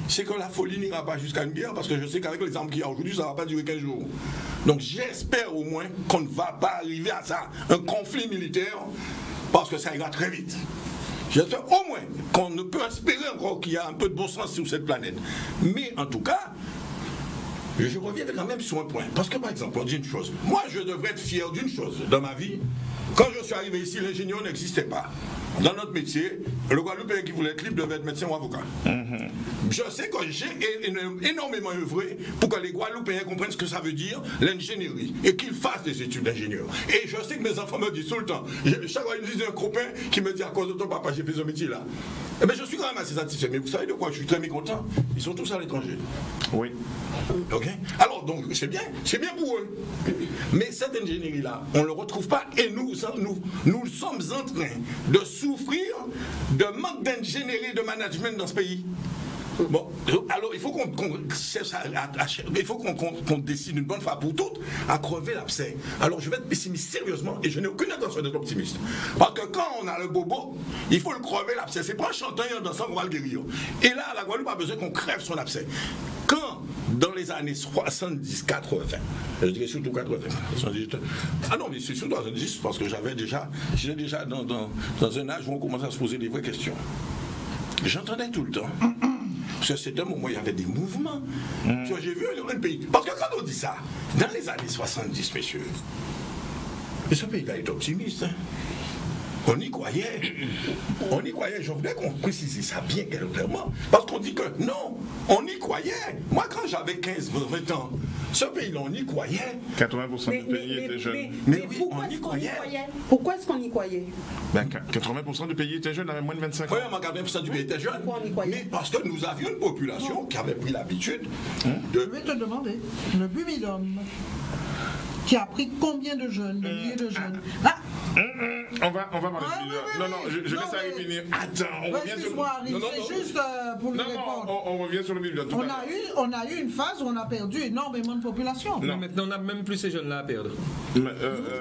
C'est que la folie n'ira pas jusqu'à une guerre, parce que je sais qu'avec les armes qu'il y a aujourd'hui, ça ne va pas durer 15 jours. Donc j'espère au moins qu'on ne va pas arriver à ça, un conflit militaire, parce que ça ira très vite. J'espère au moins qu'on ne peut espérer encore qu'il y a un peu de bon sens sur cette planète. Mais en tout cas, je reviens quand même sur un point. Parce que, par exemple, on dit une chose. Moi, je devrais être fier d'une chose dans ma vie. Quand je suis arrivé ici, l'ingénieur n'existait pas. Dans notre métier, le Guadeloupéen qui voulait être libre devait être médecin ou avocat. Je sais que j'ai énormément œuvré pour que les Guadeloupéens comprennent ce que ça veut dire, l'ingénierie, et qu'ils fassent des études d'ingénieur. Et je sais que mes enfants me disent tout le temps, chaque fois ils me disent un copain qui me dit à cause de ton papa, j'ai fait ce métier là. Eh bien, je suis quand même assez satisfait. Mais vous savez de quoi je suis très mécontent? Ils sont tous à l'étranger. Oui. Ok. Alors, donc, c'est bien pour eux. Mais cette ingénierie-là, on ne le retrouve pas. Et nous sommes en train de souffrir de manque d'ingénierie de management dans ce pays. Bon, alors il faut qu'on décide une bonne fois pour toutes à crever l'abcès. Alors je vais être pessimiste sérieusement et je n'ai aucune intention d'être optimiste. Parce que quand on a le bobo, il faut le crever l'abcès. C'est pas en chantant et en dansant qu'on va le guérir. Et là, la Guadeloupe a besoin qu'on crève son abcès. Quand, dans les années 70-80, je dirais surtout 80, 70, ah non, mais c'est surtout 70 parce que j'étais déjà dans un âge où on commençait à se poser des vraies questions. J'entendais tout le temps. Parce que c'était un moment où il y avait des mouvements. J'ai vu un pays. Parce que quand on dit ça, dans les années 70, messieurs, ce pays-là est optimiste. Hein. On y croyait. On y croyait. Je voudrais qu'on précise ça bien clairement. Parce qu'on dit que non, on y croyait. Moi, quand j'avais 15-20 ans, ce pays-là, on y croyait. 80% du pays était jeune. Mais oui, pourquoi on y croyait. Pourquoi est-ce qu'on y croyait? Ben, 80% du pays était jeune, avait moins de 25 ans. Oui, 80% du pays était jeune. Pourquoi on y croyait? Mais parce que nous avions une population qui avait pris l'habitude Je de... vais te demander, le Bumidum, qui a pris combien de jeunes, de milliers de jeunes? Ah, On va parler Ah, de oui, oui, Non, oui. non, je Non, laisse Harry mais- finir. Attends, on revient sur... excuse-moi, Harry, Non, non, c'est non. juste pour lui Non, répondre. non, on revient sur le bilan. tout à l'heure. On a eu une phase où on a perdu énormément de population. Mais maintenant, on n'a même plus ces jeunes-là à perdre. Mais,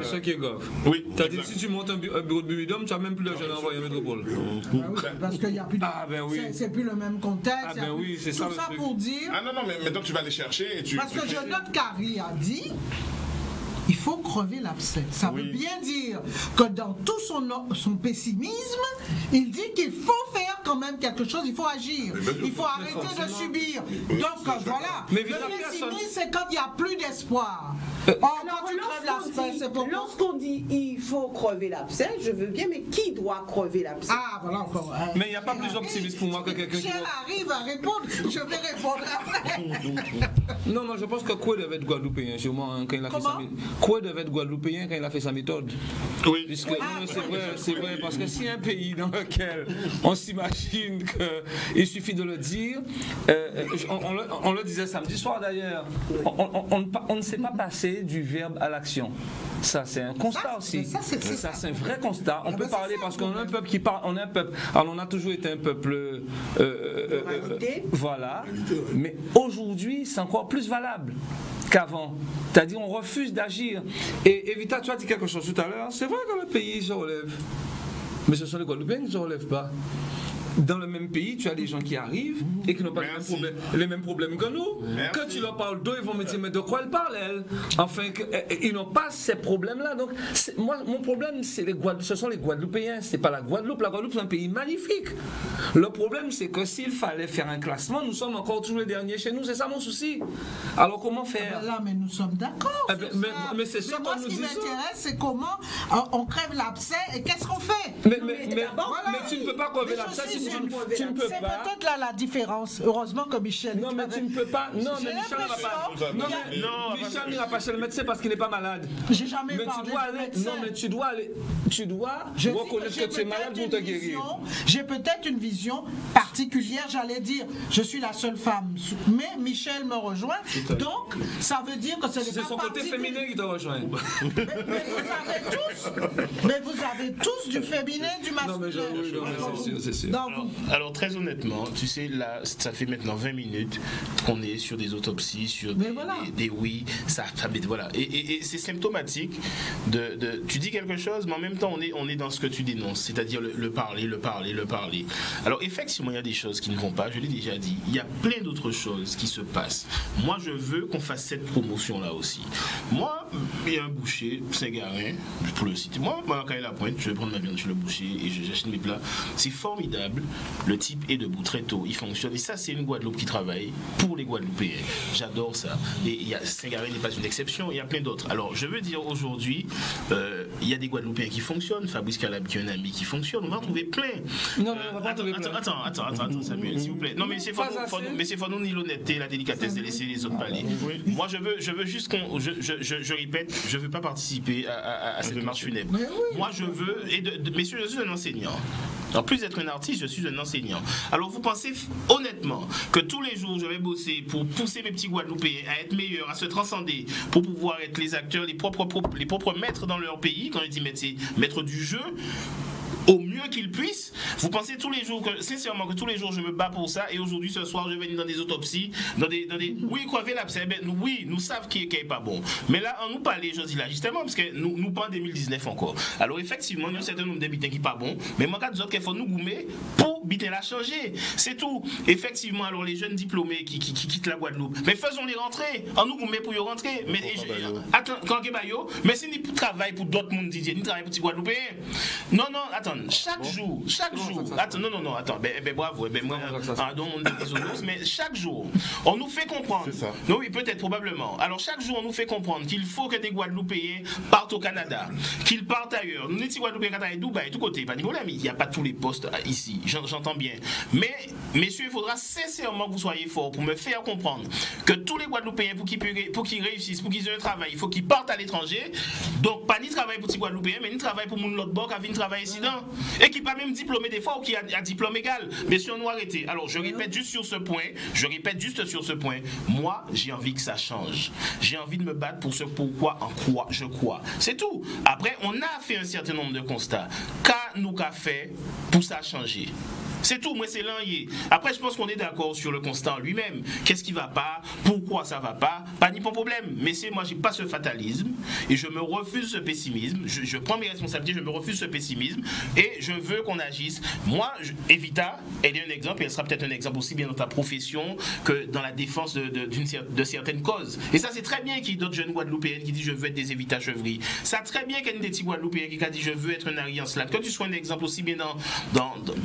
C'est ça qui est grave. Oui, C'est-à-dire, exact. si tu montes un bureau de Bumidum, tu n'as même plus de jeunes à envoyer en métropole. Ah oui, parce qu'il n'y a plus de... Ah, ben oui. C'est plus le même contexte. Ah, il y a ben plus- oui, c'est ça Tout le ça truc. pour dire... Ah non, non, mais maintenant tu vas les chercher et tu... Parce que je note qu'Harry a dit, il faut crever l'abcès. Ça Oui. veut bien dire que dans tout son pessimisme, il dit qu'il faut faire quand même quelque chose, il faut agir. Il faut arrêter de forcément. subir. Donc voilà. Mais Le Victor, personne- pessimisme, c'est quand il n'y a plus d'espoir. Or, Alors, quand tu crèves l'abcès, c'est pour... lorsqu'on dit il faut crever l'abcès, je veux bien, mais qui doit crever l'abcès? Ah, voilà encore. Mais il n'y a pas plus optimiste pour moi que quelqu'un qui... Si elle arrive à répondre, je vais répondre après. Non, je pense que Koué devait être guadeloupéen, sûrement, hein, quand il a fait sa Comment méthode. Koué devait être guadeloupéen quand il a fait sa méthode. Oui. Puisque, non, c'est vrai, parce que si un pays dans lequel on s'imagine qu'il suffit de le dire, on le disait samedi soir d'ailleurs, on ne s'est pas passé du verbe à l'action. Ça, c'est un constat aussi. ça, c'est Ça, ça. c'est un vrai constat. On Ah, peut ben, parler c'est ça, parce le qu'on a un problème. peuple qui parle, on est un peuple. Alors, on a toujours été un peuple. Moralité. Voilà. Mais aujourd'hui, c'est encore plus valable qu'avant. C'est-à-dire, on refuse d'agir. Et Evita, tu as dit quelque chose tout à l'heure. C'est vrai que le pays se relève. Mais ce sont les Guadeloupéens qui ne se relèvent pas. Dans le même pays, tu as des gens qui arrivent et qui n'ont pas Merci. les mêmes problèmes que nous. Merci. Quand tu leur parles d'eux, ils vont me dire mais de quoi elle parle elle? Enfin, ils n'ont pas ces problèmes-là. Donc, moi, mon problème, ce sont les Guadeloupéens. C'est pas la Guadeloupe. La Guadeloupe, c'est un pays magnifique. Le problème, c'est que s'il fallait faire un classement, nous sommes encore toujours les derniers chez nous. C'est ça mon souci. Alors, comment faire? Là, mais nous sommes d'accord. Ah ben, sur ça. mais c'est ça moi, qu'on ce nous qui dit ça. m'intéresse, c'est comment on crève l'abcès et qu'est-ce qu'on fait. Mais Voilà. tu ne peux pas crever Mais l'abcès je si suis tu une- ne peux C'est pas. peut-être là la différence. Heureusement que Michel. Non, mais tu ne peux pas. Non, J'ai mais Michel n'a pas. l'impression Non, qu'il y a- mais Michel n'ira pas chez le médecin parce qu'il n'est pas malade. J'ai jamais Mais parlé tu dois de aller. médecin. Non, mais tu dois aller. Tu dois Je dis reconnaître j'ai que tu es malade peut-être pour te une guérir. vision- J'ai peut-être une vision particulière, j'allais dire. Je suis la seule femme, mais Michel me rejoint. Donc, ça veut dire que ce n'est C'est pas son côté particulier. féminin qui te rejoint. Mais vous avez tous du féminin, du masculin. Non, mais c'est sûr. Donc, vous- Alors très honnêtement, tu sais, là, ça fait maintenant 20 minutes qu'on est sur des autopsies, sur Mais voilà. des oui, ça voilà. Et c'est symptomatique tu dis quelque chose, mais en même temps, on est dans ce que tu dénonces, c'est-à-dire le parler. Alors effectivement, il y a des choses qui ne vont pas, je l'ai déjà dit. Il y a plein d'autres choses qui se passent. Moi, je veux qu'on fasse cette promotion-là aussi. Moi, il y a un boucher, Saint-Garin, pour le citer. Moi, quand il a la pointe, je vais prendre ma viande chez le boucher et j'achète mes plats. C'est formidable. Le type est debout très tôt, il fonctionne. Et ça, c'est une Guadeloupe qui travaille pour les Guadeloupéens. J'adore ça. Et Saint-Garin n'est pas une exception, il y a plein d'autres. Alors, je veux dire, aujourd'hui, il y a des Guadeloupéens qui fonctionnent. Fabrice Calab, qui est un ami qui fonctionne. On va en trouver plein. Non, on va pas trouver plein. Attends, Samuel, s'il vous plaît. Non, mais c'est faut nous ni l'honnêteté, la délicatesse de laisser les autres parler. Moi, je veux juste qu'on. Je répète, je ne veux pas participer à cette marche funèbre. Moi, je veux. Messieurs, je suis un enseignant. En plus d'être un artiste, je suis un enseignant. Alors, vous pensez honnêtement que tous les jours, je vais bosser pour pousser mes petits Guadeloupéens à être meilleurs, à se transcender, pour pouvoir être les acteurs, les propres maîtres dans leur pays, quand je dis maître, c'est maître du jeu, au mieux qu'ils puissent. Vous pensez tous les jours sincèrement que tous les jours je me bats pour ça, et aujourd'hui ce soir je vais venir dans des autopsies, dans des oui, crever l'abcès, oui, nous savons qui est pas bon. Mais là, on nous parlait, je dis là justement, parce que nous pas en 2019 encore. Alors effectivement, il y a un certain nombre de bitins qui pas bon, mais moi quand d'autres qu'il faut nous goumer pour bitin la changer. C'est tout. Effectivement, alors les jeunes diplômés qui quittent la Guadeloupe, mais faisons-les rentrer, en nous goumer pour y rentrer. Mais attends, quand mais si nous travaillons pour d'autres mondes, nous travaillons pour les Guadeloupéens. Non, attends. Chaque jour, attends, attends, bravo, moi, mais chaque jour, on nous fait comprendre, non, oui, peut-être, probablement, alors chaque jour, on nous fait comprendre qu'il faut que des Guadeloupéens partent au Canada, qu'ils partent ailleurs, nous, les Guadeloupéens, Canada et Dubaï, tout côté, pas de problème, il n'y a pas tous les postes ici, j'entends bien, mais, messieurs, il faudra sincèrement que vous soyez forts pour me faire comprendre que tous les Guadeloupéens, pour qu'ils réussissent, pour qu'ils aient un travail, il faut qu'ils partent à l'étranger, donc pas ni travail pour les Guadeloupéens, mais ni travail pour mon autre bord, qui a travail ici, et qui n'est pas même diplômé des fois ou qui a diplôme égal. Mais si on nous arrête. Alors je répète juste sur ce point, moi j'ai envie que ça change. J'ai envie de me battre pour ce pourquoi en quoi je crois. C'est tout. Après, on a fait un certain nombre de constats. Qu'a fait pour ça changer? C'est tout, moi c'est l'un. Après, je pense qu'on est d'accord sur le constat en lui-même. Qu'est-ce qui va pas? Pourquoi ça va pas? Pas ni pas problème. Mais moi, j'ai pas ce fatalisme et je me refuse ce pessimisme. Je prends mes responsabilités, je me refuse ce pessimisme et je veux qu'on agisse. Moi, Evita, elle est un exemple et elle sera peut-être un exemple aussi bien dans ta profession que dans la défense de certaines causes. Et ça, c'est très bien qu'il y ait d'autres jeunes Guadeloupéennes qui disent je veux être des Evita Chevry. Ça, très bien qu'il y ait des petits Guadeloupéens qui disent je veux être un Arian Slat. Que tu sois un exemple aussi bien dans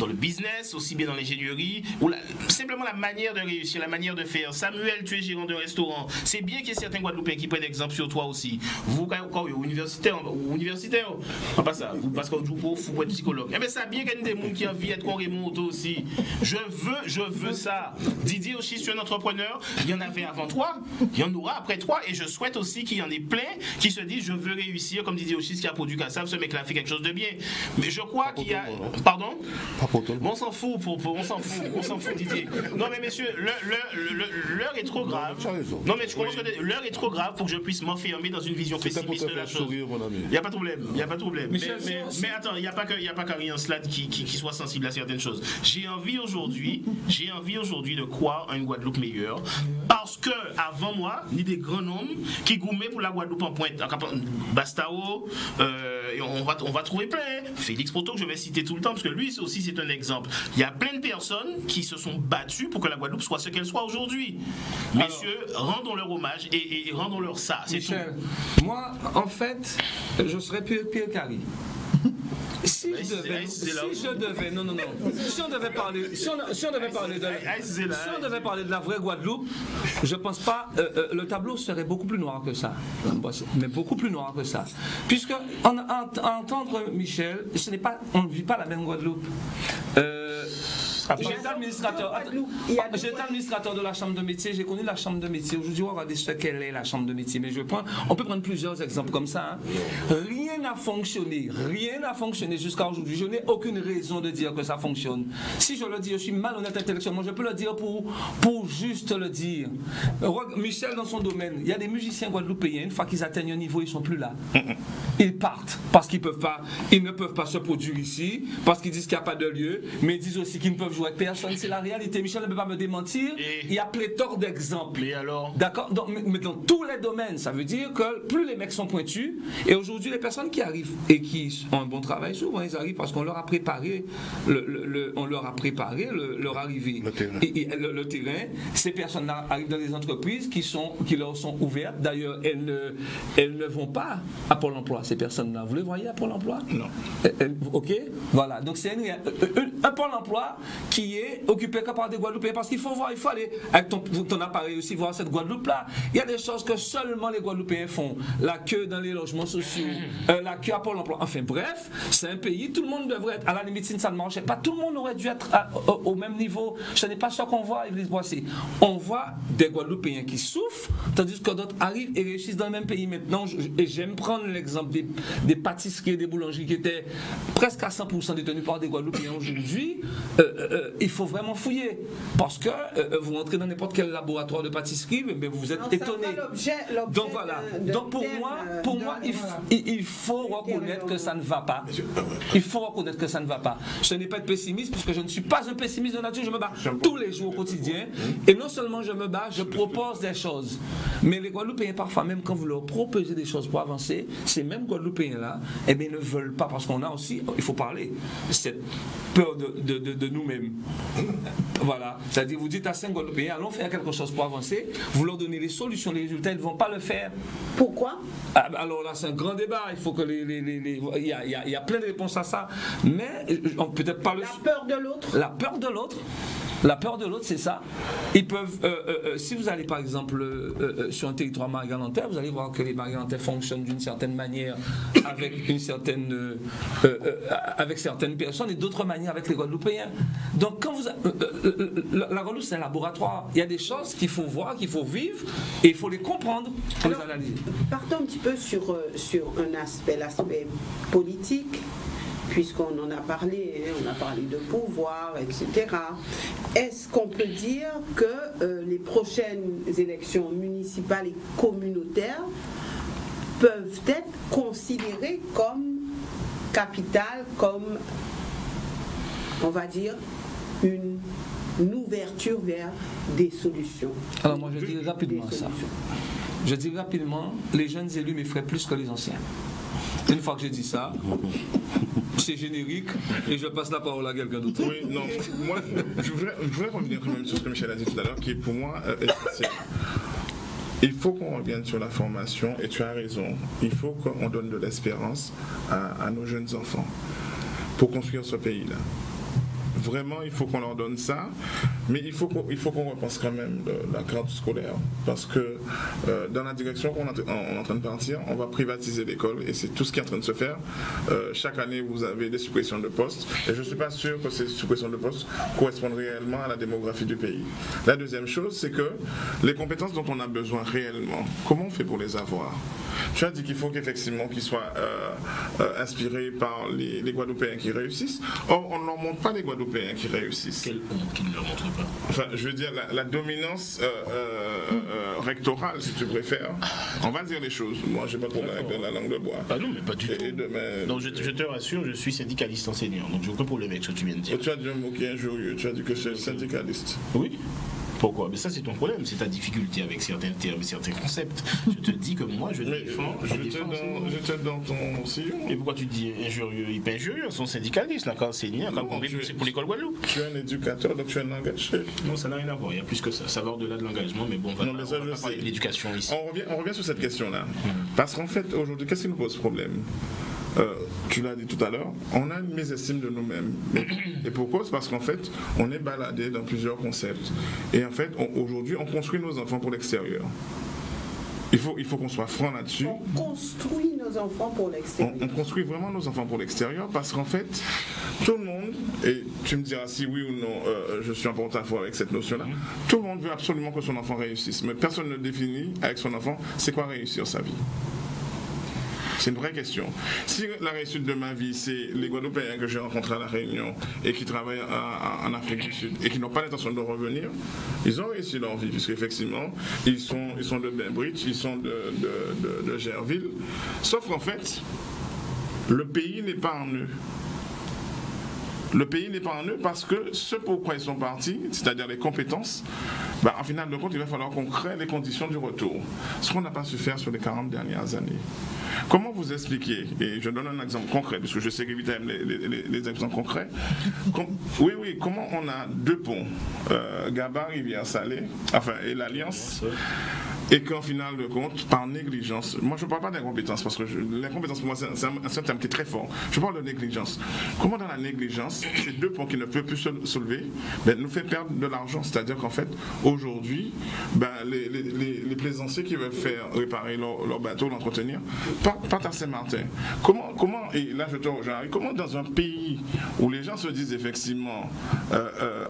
le business, aussi bien dans l'ingénierie, ou simplement la manière de réussir, la manière de faire. Samuel, tu es gérant d'un restaurant. C'est bien qu'il y ait certains Guadeloupéens qui prennent exemple sur toi aussi. Vous, quand universitaire, pas ça, vous, parce qu'on joue pour vous pour être psychologue. Eh bien, ça bien qu'il y ait des gens qui ont envie d'être qu'on remonte aussi. Je veux ça. Didier aussi, je suis un entrepreneur. Il y en avait avant toi, il y en aura après toi, et je souhaite aussi qu'il y en ait plein qui se disent je veux réussir, comme Didier aussi, qui a produit Kassav, ce mec-là fait quelque chose de bien. Mais je crois qu'il y a. Pardon? On s'en fout, on s'en fout, Didier. Non, mais messieurs, l'heure est trop grave. Non, mais je pense que l'heure est trop grave pour que je puisse m'enfermer dans une vision pessimiste de la chose. Il n'y a pas de problème. Mais attends, il n'y a pas qu'Arian Slat qui soit sensible à certaines choses. J'ai envie aujourd'hui de croire à une Guadeloupe meilleure parce que, avant moi, il y a des grands noms qui goumaient pour la Guadeloupe en pointe. Bastao, on va trouver plein. Félix Proto, que je vais citer tout le temps parce que lui aussi, c'est un exemple. Il y a plein de personnes qui se sont battues pour que la Guadeloupe soit ce qu'elle soit aujourd'hui. Messieurs, rendons-leur hommage et rendons-leur ça. C'est Michel, tout. Moi, en fait, je serais Pierre Carré. Si on devait parler de la vraie Guadeloupe, je pense pas, le tableau serait beaucoup plus noir que ça. Mais beaucoup plus noir que ça. Puisque, entendre Michel, on ne vit pas la même Guadeloupe. J'étais administrateur de la chambre de métier, j'ai connu la chambre de métier. Aujourd'hui, on va regarder ce qu'elle est, la chambre de métier. Mais on peut prendre plusieurs exemples comme ça. Rien n'a fonctionné jusqu'à aujourd'hui. Je n'ai aucune raison de dire que ça fonctionne. Si je le dis, je suis malhonnête intellectuellement. Je peux le dire pour juste le dire. Michel, dans son domaine, il y a des musiciens guadeloupéens, une fois qu'ils atteignent un niveau, ils ne sont plus là. Ils partent parce qu'ils ne peuvent pas se produire ici, parce qu'ils disent qu'il n'y a pas de lieu, mais ils disent aussi qu'ils ne peuvent peuvent jouer avec personne, c'est la réalité. Michel ne peut pas me démentir. Il y a pléthore d'exemples. Et alors? D'accord. Mais dans tous les domaines, ça veut dire que plus les mecs sont pointus, et aujourd'hui, les personnes qui arrivent et qui ont un bon travail, souvent ils arrivent parce qu'on leur a préparé leur arrivée. Le terrain. Ces personnes-là arrivent dans des entreprises qui leur sont ouvertes. D'ailleurs, elles ne vont pas à Pôle emploi, ces personnes-là. Vous les voyez à Pôle emploi? Non. Ok? Voilà. Donc c'est un Pôle emploi qui est occupé que par des Guadeloupéens, parce qu'il faut aller avec ton appareil aussi voir cette Guadeloupe-là. Il y a des choses que seulement les Guadeloupéens font. La queue dans les logements sociaux, la queue à Pôle emploi. Enfin bref, c'est un pays, tout le monde devrait être, à la limite si ça ne marchait pas, tout le monde aurait dû être au même niveau. Ce n'est pas ça qu'on voit, Église Boissy. On voit des Guadeloupéens qui souffrent, tandis que d'autres arrivent et réussissent dans le même pays. Maintenant, et j'aime prendre l'exemple des pâtisseries et des boulangeries qui étaient presque à 100% détenues par des Guadeloupéens aujourd'hui. Il faut vraiment fouiller, parce que vous entrez dans n'importe quel laboratoire de pâtisserie, mais vous êtes étonné. Donc voilà. Donc pour moi, il faut reconnaître que ça ne va pas. Il faut reconnaître que ça ne va pas. Ce n'est pas être pessimiste, puisque je ne suis pas un pessimiste de nature, je me bats tous les jours au quotidien. Et non seulement je me bats, je propose des choses. Mais les Guadeloupéens, parfois, même quand vous leur proposez des choses pour avancer, ces mêmes Guadeloupéens-là, eh bien, ne veulent pas, parce qu'on a aussi, il faut parler, cette peur de nous-mêmes. Voilà. C'est-à-dire, vous dites à 5 Guadeloupéens, allons faire quelque chose pour avancer, vous leur donnez les solutions, les résultats, ils ne vont pas le faire. Pourquoi? Alors là, c'est un grand débat. Il faut que il y a plein de réponses à ça. Mais peut-être pas le... La peur de l'autre. La peur de l'autre. La peur de l'autre, c'est ça. Ils peuvent, si vous allez par exemple sur un territoire margalantais, vous allez voir que les margalantais fonctionnent d'une certaine manière avec avec certaines personnes et d'autres manières avec les Guadeloupéens. Donc quand la Guadeloupe, c'est un laboratoire. Il y a des choses qu'il faut voir, qu'il faut vivre et il faut les comprendre pour les analyser. Partons un petit peu sur un aspect, l'aspect politique. Puisqu'on en a parlé, on a parlé de pouvoir, etc. Est-ce qu'on peut dire que les prochaines élections municipales et communautaires peuvent être considérées comme capitales, comme, on va dire, une ouverture vers des solutions? Alors moi je dirais rapidement ça. Je dirais rapidement, les jeunes élus m'effraient plus que les anciens. Une fois que j'ai dit ça, c'est générique et je passe la parole à quelqu'un d'autre. Oui, non, moi je voudrais revenir quand même sur ce que Michel a dit tout à l'heure, qui est pour moi essentiel. Il faut qu'on revienne sur la formation, et tu as raison, il faut qu'on donne de l'espérance à nos jeunes enfants pour construire ce pays-là. Vraiment, il faut qu'on leur donne ça, mais il faut qu'on repense quand même la carte scolaire, parce que dans la direction qu'on est en train de partir, on va privatiser l'école, et c'est tout ce qui est en train de se faire. Chaque année, vous avez des suppressions de postes, et je ne suis pas sûr que ces suppressions de postes correspondent réellement à la démographie du pays. La deuxième chose, c'est que les compétences dont on a besoin réellement, comment on fait pour les avoir? Tu as dit qu'il faut qu'effectivement qu'ils soient inspirés par les Guadeloupéens qui réussissent. Or, on ne leur montre pas les Guadeloupéens qui réussissent. Quelle honte qu'ils ne leur montrent pas. Enfin, je veux dire, la dominance rectorale, si tu préfères. On va dire les choses. Moi, je n'ai pas de problème avec la langue de bois. Ah non, mais pas du tout. Donc, je te rassure, je suis syndicaliste enseignant. Donc, je n'ai aucun problème avec ce que tu viens de dire. Tu as dit un mot qui est injurieux. Tu as dit que c'est syndicaliste. Oui. Pourquoi? Mais ça, c'est ton problème, c'est ta difficulté avec certains termes et certains concepts. Je te dis que moi, je défends. J'étais dans ton sillon. Et pourquoi tu te dis injurieux? Il n'est pas injurieux, son syndicaliste, là, quand enseignant, quand c'est pour l'école Guadeloupe. Tu es un éducateur, donc tu es un engagé. Non, ça n'a rien à voir, il y a plus que ça. Ça va au-delà de l'engagement, mais bon, on va pas parler de l'éducation ici. On revient sur cette question-là. Parce qu'en fait, aujourd'hui, qu'est-ce qui nous pose problème? Tu l'as dit tout à l'heure, on a une mésestime de nous-mêmes. Et pourquoi? C'est parce qu'en fait, on est baladé dans plusieurs concepts. Et en fait, aujourd'hui, on construit nos enfants pour l'extérieur. Il faut qu'on soit franc là-dessus. On construit nos enfants pour l'extérieur. On construit vraiment nos enfants pour l'extérieur parce qu'en fait, tout le monde, et tu me diras si oui ou non, je suis en porte-à-faux avec cette notion-là, tout le monde veut absolument que son enfant réussisse. Mais personne ne définit avec son enfant c'est quoi réussir sa vie. C'est une vraie question. Si la réussite de ma vie, c'est les Guadeloupéens que j'ai rencontrés à La Réunion et qui travaillent en Afrique du Sud et qui n'ont pas l'intention de revenir, ils ont réussi leur vie, puisqu'effectivement, ils sont de Bainbridge, ils sont de Gerville. Sauf qu'en fait, le pays n'est pas en eux. le pays n'est pas en eux parce que ce pourquoi ils sont partis, c'est-à-dire les compétences, en final de compte, il va falloir qu'on crée les conditions du retour. Ce qu'on n'a pas su faire sur les 40 dernières années. Comment vous expliquer, et je donne un exemple concret, parce que je sais qu'Evita aime les exemples concrets. Oui, comment on a 2 ponts, Gaba, Rivière-Salée, et l'Alliance, et qu'en final de compte, par négligence, moi je ne parle pas d'incompétence, parce que l'incompétence pour moi c'est un terme qui est très fort, je parle de négligence. Comment dans la négligence, ces 2 ponts qui ne peuvent plus se soulever, nous fait perdre de l'argent, c'est-à-dire qu'en fait, aujourd'hui, les plaisanciers qui veulent faire réparer leur bateau, l'entretenir, partent à Saint-Martin. Comment, et là je te rejoins, comment dans un pays où les gens se disent effectivement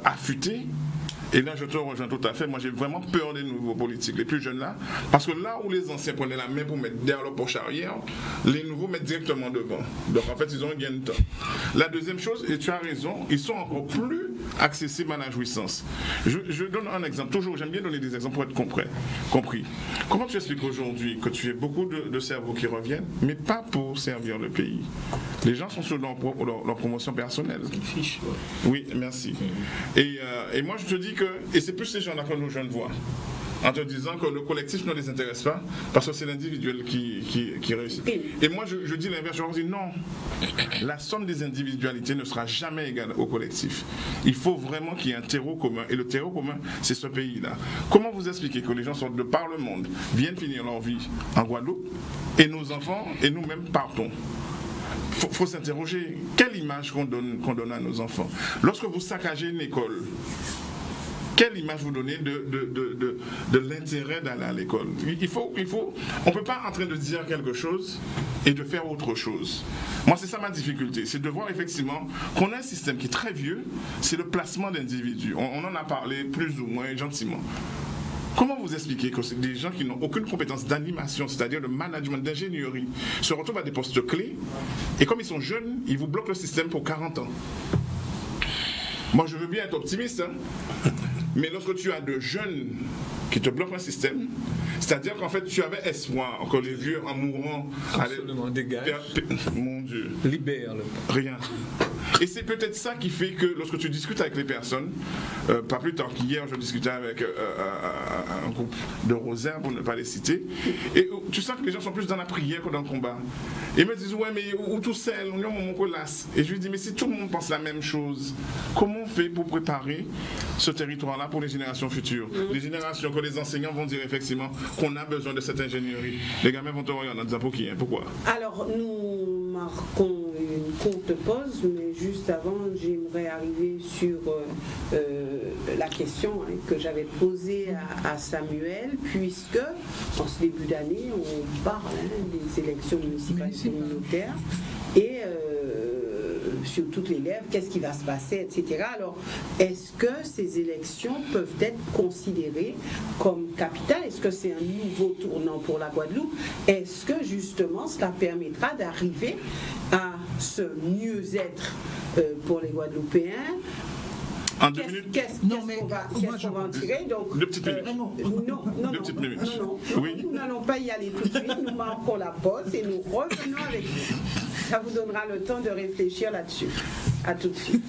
affûtés, et là, je te rejoins tout à fait. Moi, j'ai vraiment peur des nouveaux politiques, les plus jeunes là. Parce que là où les anciens prenaient la main pour mettre derrière leur poche arrière, les nouveaux mettent directement devant. Donc, en fait, ils ont un gain de temps. La deuxième chose, et tu as raison, ils sont encore plus accessibles à la jouissance. Je donne un exemple. Toujours, j'aime bien donner des exemples pour être compris. Comment tu expliques aujourd'hui que tu as beaucoup de cerveaux qui reviennent, mais pas pour servir le pays? Les gens sont sur leur promotion personnelle. Oui, merci. Et moi, je te dis que, et c'est plus ces gens-là que nos jeunes voient, en te disant que le collectif ne les intéresse pas, parce que c'est l'individuel qui réussit. Et moi, je dis l'inverse, je leur dis non, la somme des individualités ne sera jamais égale au collectif. Il faut vraiment qu'il y ait un terreau commun, et le terreau commun, c'est ce pays-là. Comment vous expliquer que les gens sortent de par le monde, viennent finir leur vie en Guadeloupe, et nos enfants, et nous-mêmes partons? Faut s'interroger, quelle image qu'on donne à nos enfants? Lorsque vous saccagez une école, quelle image vous donnez de l'intérêt d'aller à l'école? On ne peut pas en train de dire quelque chose et de faire autre chose. Moi, c'est ça ma difficulté, c'est de voir effectivement qu'on a un système qui est très vieux, c'est le placement d'individus. On en a parlé plus ou moins gentiment. Comment vous expliquez que c'est des gens qui n'ont aucune compétence d'animation, c'est-à-dire de management, d'ingénierie, se retrouvent à des postes clés, et comme ils sont jeunes, ils vous bloquent le système pour 40 ans? Moi, je veux bien être optimiste, mais lorsque tu as de jeunes qui te bloquent un système, c'est-à-dire qu'en fait, tu avais espoir que les vieux, en mourant, absolument, dégage. Mon Dieu. Libère-le. Rien. Et c'est peut-être ça qui fait que lorsque tu discutes avec les personnes, pas plus tard qu'hier, je discutais avec un groupe de Rosaires, pour ne pas les citer, et tu sens que les gens sont plus dans la prière que dans le combat. Et ils me disent, ouais, mais où tout seul, on est au moment qu'on lasse. Et je lui dis, mais si tout le monde pense la même chose, comment on fait pour préparer ce territoire-là pour les générations futures? Les générations que les enseignants vont dire effectivement qu'on a besoin de cette ingénierie. Les gamins vont te regarder en disant pourquoi? Alors, nous marquons une courte pause, mais juste avant, j'aimerais arriver sur la question que j'avais posée à Samuel, puisque en ce début d'année, on parle des élections municipales et communautaires, et sur toutes les lèvres, qu'est-ce qui va se passer, etc. Alors, est-ce que ces élections peuvent être considérées comme capitales? Est-ce que c'est un nouveau tournant pour la Guadeloupe? Est-ce que justement cela permettra d'arriver à ce mieux-être pour les Guadeloupéens? Qu'est-ce qu'on va en tirer? Donc, 2 petites minutes. Non. Oui. Nous n'allons pas y aller tout de suite. Nous marquons la pause et nous revenons avec vous. Ça vous donnera le temps de réfléchir là-dessus. À tout de suite.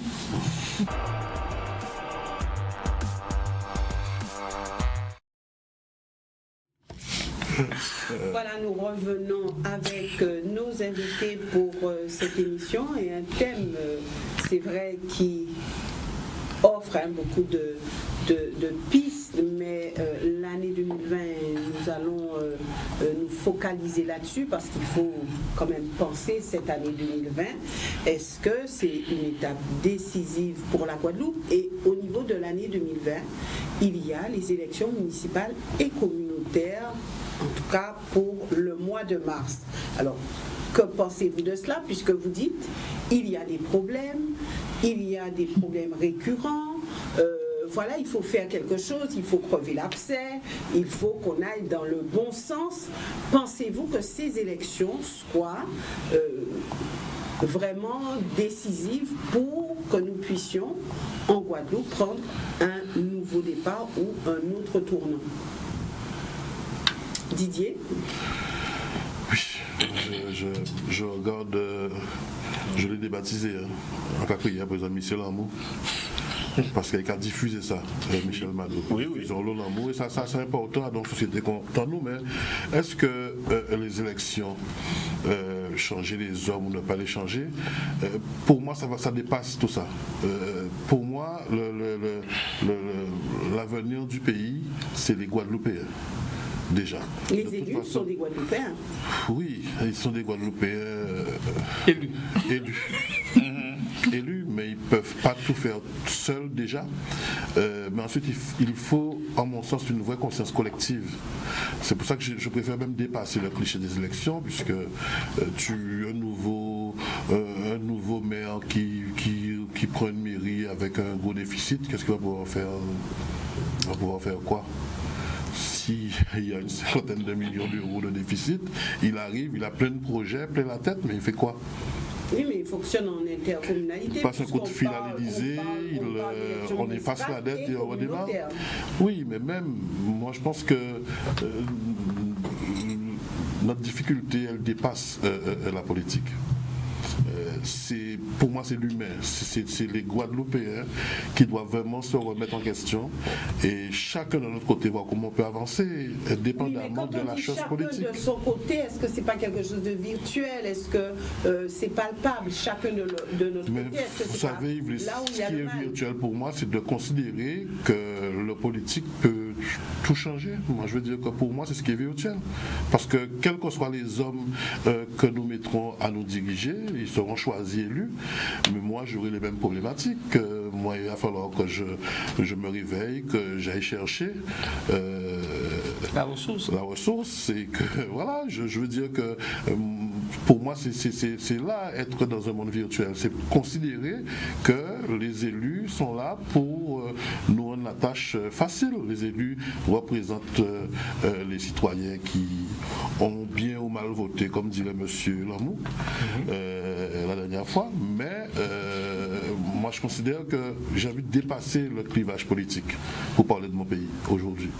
Voilà, nous revenons avec nos invités pour cette émission et un thème, c'est vrai, qui offre beaucoup de pistes, mais l'année 2020, nous allons nous focaliser là-dessus parce qu'il faut quand même penser cette année 2020. Est-ce que c'est une étape décisive pour la Guadeloupe? Et au niveau de l'année 2020, il y a les élections municipales et communautaires, en tout cas pour le mois de mars. Alors, que pensez-vous de cela, puisque vous dites il y a des problèmes récurrents, voilà, il faut faire quelque chose, il faut crever l'abcès, il faut qu'on aille dans le bon sens. Pensez-vous que ces élections soient vraiment décisives pour que nous puissions, en Guadeloupe, prendre un nouveau départ ou un autre tournant? Didier? Oui. Je regarde, je l'ai débaptisé, en cas qu'il y a besoin de Michel Amour. Parce qu'il a diffusé ça, Michel Mado. Oui. Ils ont l'amour, et ça c'est important dans la société qu'on nous, mais est-ce que les élections, changer les hommes ou ne pas les changer, pour moi ça dépasse tout ça. Pour moi, l'avenir du pays, c'est les Guadeloupéens. Déjà. Les élus sont des Guadeloupéens. Oui, ils sont des Guadeloupéens élus, mais ils ne peuvent pas tout faire seuls déjà. Mais ensuite, il faut, en mon sens, une vraie conscience collective. C'est pour ça que je préfère même dépasser le cliché des élections, puisque un nouveau maire qui prend une mairie avec un gros déficit, qu'est-ce qu'il va pouvoir faire? Il va pouvoir faire quoi? S'il y a une cinquantaine de millions d'euros de déficit, il arrive, il a plein de projets, plein la tête, mais il fait quoi? Oui, mais il fonctionne en intercommunalité. Il passe un coup de fil à l'Élysée, on efface la dette et on redémarre. Oui, mais même, moi je pense que notre difficulté, elle dépasse la politique. Pour moi, c'est l'humain, c'est les Guadeloupéens qui doivent vraiment se remettre en question et chacun de notre côté voir comment on peut avancer, dépendamment de la chose politique. Chacun de son côté, est-ce que c'est pas quelque chose de virtuel? Est-ce que c'est palpable? Chacun de notre côté, est-ce que vous c'est savez, pas là où ce il y a qui le est mal? virtuel pour moi, c'est de considérer que le politique peut tout changer. Moi, je veux dire que pour moi, c'est ce qui est virtuel. Parce que quels que soient les hommes que nous mettrons à nous diriger, ils seront choisis, élus, mais moi, j'aurai les mêmes problématiques. Moi, il va falloir que je me réveille, que j'aille chercher la ressource. Et que, voilà, je veux dire que pour moi, c'est là, être dans un monde virtuel. C'est considérer que les élus sont là pour nous rendre la tâche facile. Les élus représentent les citoyens qui ont bien ou mal voté, comme dirait monsieur Lamou la dernière fois. Mais moi, je considère que j'ai envie de dépasser le clivage politique pour parler de mon pays aujourd'hui.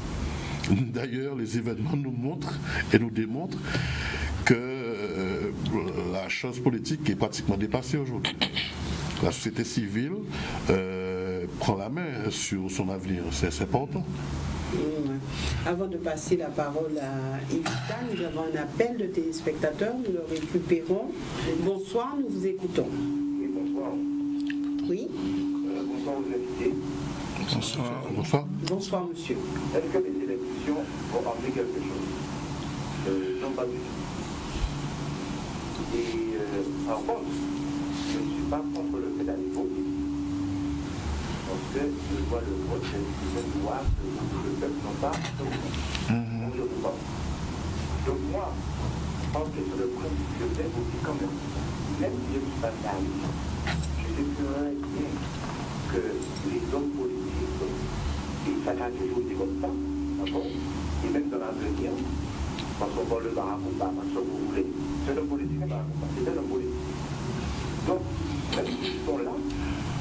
D'ailleurs, les événements nous montrent et nous démontrent que la chose politique est pratiquement dépassée aujourd'hui. La société civile prend la main sur son avenir, c'est important. Avant de passer la parole à Evita, nous avons un appel de téléspectateurs, nous le récupérons. Bonsoir, nous vous écoutons. Oui, bonsoir. Oui. Bonsoir aux invités. Bonsoir. Bonsoir, monsieur. Est-ce que les élections vont appeler quelque chose? Non, pas du tout. Et par contre, je ne suis pas contre le fait d'aller voter. Parce que je vois le vote, c'est une loi que le peuple n'a pas. Donc je ne pas. Donc moi, je pense que sur le principe, je vais voter quand même. Même si je ne suis pas naïf, je sais bien que les hommes politiques, et ça a toujours été comme ça, d'accord? Et même dans l'avenir, parce qu'on parle de Barack Obama, ce que vous voulez, c'est un politique, Barack Obama, c'est un politique. Donc, même s'ils sont là,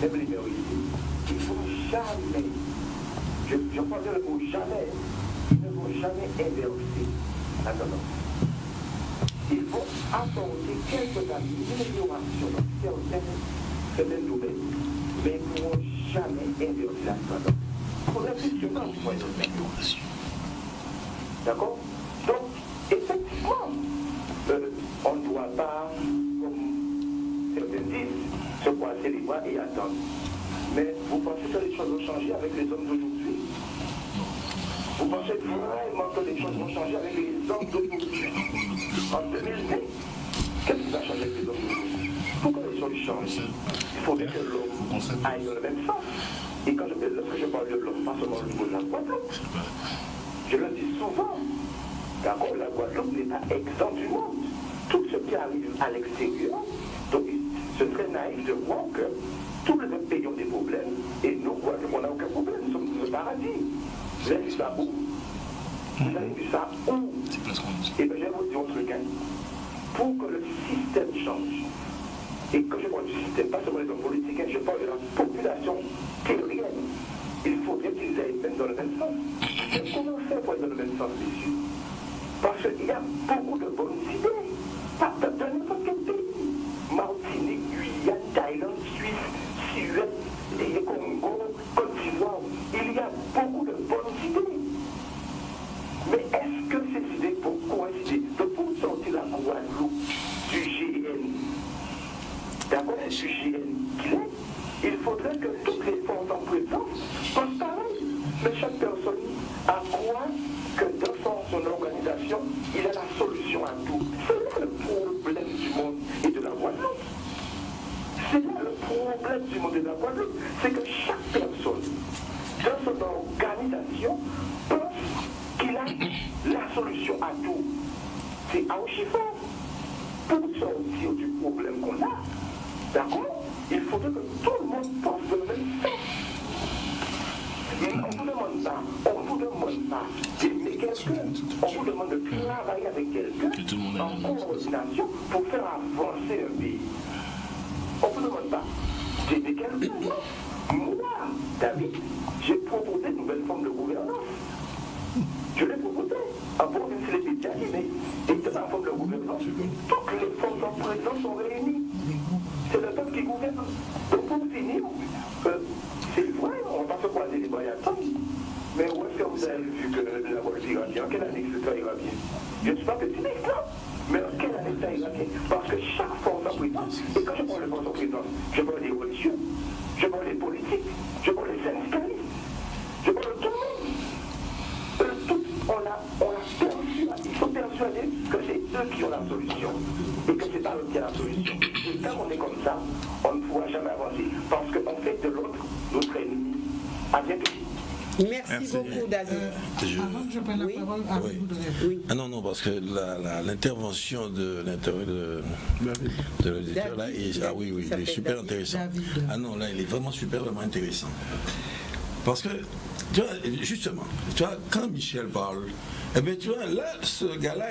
même les minorités, il ne faut jamais, je pense le mot jamais, ils ne vont jamais inverser la tendance. Il faut apporter quelques améliorations dans certaines domaines, mais ils ne pourront jamais inverser la tendance. Il faudrait plus de amélioration. D'accord? Donc, effectivement, on ne doit pas, comme certains disent, se croiser les bras et attendre. Mais vous pensez que les choses vont changer avec les hommes d'aujourd'hui? Vous pensez vraiment que les choses vont changer avec les hommes d'aujourd'hui? En 2020, qu'est-ce qui va changer avec les hommes d'aujourd'hui? Pourquoi les choses changent? Il faut bien que l'homme aille dans le même sens. Et quand lorsque je parle de l'homme, pas seulement au niveau de la Guadeloupe, je le dis souvent, d'accord, la Guadeloupe n'est pas exempte du monde. Tout ce qui arrive à l'extérieur, donc ce serait naïf de voir que tous les autres pays ont des problèmes et nous, Guadeloupe, on n'a aucun problème, nous sommes dans le paradis. Vous avez vu ça où? Vous avez vu ça où? Et bien, je vais vous dire un truc, pour que le système change, et quand je parle du système, pas seulement les hommes politiques, je parle de la population terrienne, il faudrait qu'ils aillent même dans le même sens. Mais comment faire pour aller dans le même sens, messieurs? Parce qu'il y a beaucoup de bonnes idées. problème du monde de la Guadeloupe, c'est que chaque personne dans son organisation pense qu'il a la solution à tout. C'est à Ochifa. Pour sortir du problème qu'on a, d'accord, il faudrait que tout le monde pense de même sens. On ne vous demande pas d'aimer quelqu'un, on vous demande de travailler avec quelqu'un en coordination pour faire avancer un pays. On ne vous demande pas d'aimer quelqu'un. Moi, David, j'ai proposé une nouvelle forme de gouvernance. Je l'ai proposé. Avant de se les médias, mais dans la forme de gouvernance, toutes les formes en présence sont réunies. C'est le peuple qui gouverne. Donc pour finir, c'est vrai, on va se croiser les bras à temps. Mais où est-ce que vous avez vu que la Guadeloupe ira bien? En quelle année que ça ira bien? Je ne suis pas pessimiste, là. Mais en quelle année ça ira bien? Parce que chaque force en présence, et quand je parle de force en présence, je parle des religieux, je parle des politiques, je parle des syndicalistes, je parle de tout le monde. Ils sont persuadés que c'est eux qui ont la solution et que c'est pas eux qui ont la solution. Et quand on est comme ça, on ne pourra jamais avancer parce qu'on fait de l'autre notre ennemi. À bientôt. Merci beaucoup, David. Avant que je prenne la parole, Oui. Oui. Ah non, parce que l'intervention de l'auditeur là, il est super intéressant. Ah non, là, il est vraiment vraiment intéressant. Parce que, tu vois, justement, tu vois, quand Michel parle, eh bien, tu vois, là, ce gars-là,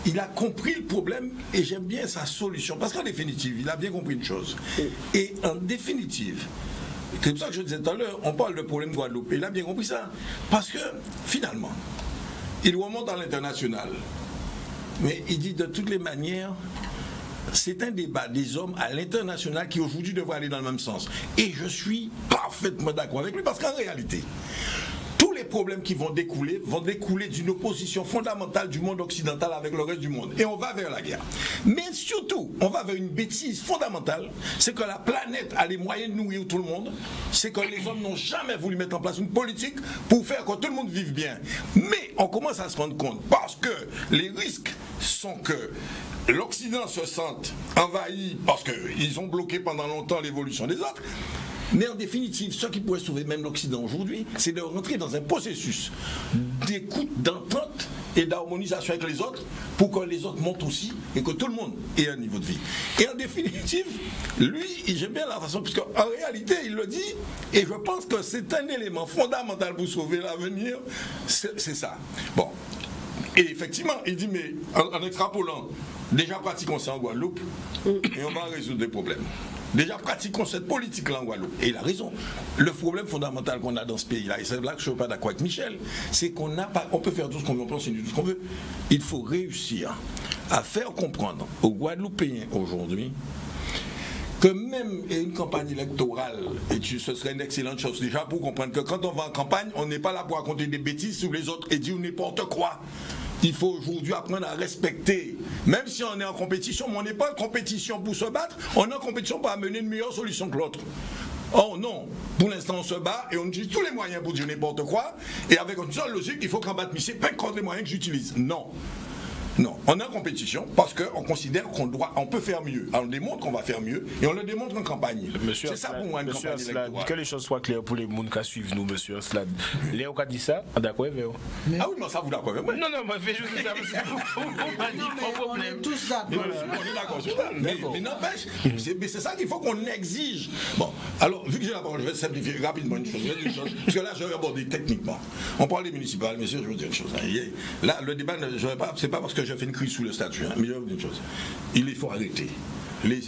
il a compris le problème et j'aime bien sa solution. Parce qu'en définitive, il a bien compris une chose. Et en définitive, c'est pour ça que je disais tout à l'heure, on parle de problème de Guadeloupe. Et il a bien compris ça. Parce que, finalement, il remonte à l'international. Mais il dit de toutes les manières, c'est un débat des hommes à l'international qui aujourd'hui devrait aller dans le même sens. Et je suis parfaitement d'accord avec lui parce qu'en réalité, tous les problèmes qui vont découler d'une opposition fondamentale du monde occidental avec le reste du monde. Et on va vers la guerre. Mais surtout, on va vers une bêtise fondamentale, c'est que la planète a les moyens de nourrir tout le monde, c'est que les hommes n'ont jamais voulu mettre en place une politique pour faire que tout le monde vive bien. Mais on commence à se rendre compte, parce que les risques sont que l'Occident se sente envahi parce qu'ils ont bloqué pendant longtemps l'évolution des autres. Mais en définitive, ce qui pourrait sauver même l'Occident aujourd'hui, c'est de rentrer dans un processus d'écoute, d'entente et d'harmonisation avec les autres pour que les autres montent aussi et que tout le monde ait un niveau de vie. Et en définitive, lui, j'aime bien la façon, puisque en réalité, il le dit, et je pense que c'est un élément fondamental pour sauver l'avenir, c'est ça. Bon. Et effectivement, il dit, mais en extrapolant, déjà pratiquons ça en Guadeloupe et on va résoudre des problèmes. Déjà pratiquons cette politique-là en Guadeloupe. Et il a raison. Le problème fondamental qu'on a dans ce pays-là, et c'est là que je ne suis pas d'accord avec Michel, c'est qu'on n'a pas, on peut faire tout ce qu'on veut, on peut enseigner tout ce qu'on veut. Il faut réussir à faire comprendre aux Guadeloupéens aujourd'hui que même une campagne électorale, et ce serait une excellente chose déjà pour comprendre que quand on va en campagne, on n'est pas là pour raconter des bêtises sur les autres et dire n'importe quoi. Il faut aujourd'hui apprendre à respecter, même si on est en compétition, mais on n'est pas en compétition pour se battre, on est en compétition pour amener une meilleure solution que l'autre. Oh non, pour l'instant on se bat et on utilise tous les moyens pour dire n'importe quoi, et avec une seule logique, il faut combattre Michel, pas contre les moyens que j'utilise. Non. Non, on est en compétition parce qu'on considère on peut faire mieux. Alors on démontre qu'on va faire mieux et on le démontre en campagne. C'est ça pour moi une campagne électorale. Que les choses soient claires pour les gens qui suivent nous, monsieur Slad. Léo qui a dit ça, d'accord avec vous? Ah oui, non, ça vous d'accord avec moi? Non, mais fais juste ça parce que on est tous d'accord. On est d'accord sur ça. Mais n'empêche, c'est ça qu'il faut qu'on exige. Bon, alors, vu que j'ai la parole, je vais simplifier rapidement une chose. Parce que là, je vais aborder techniquement. On parle des municipales, messieurs, je veux dire une chose. Là, le débat, c'est pas parce que je fais une crise sous le statut, hein, mais je veux dire une chose. Il faut arrêter les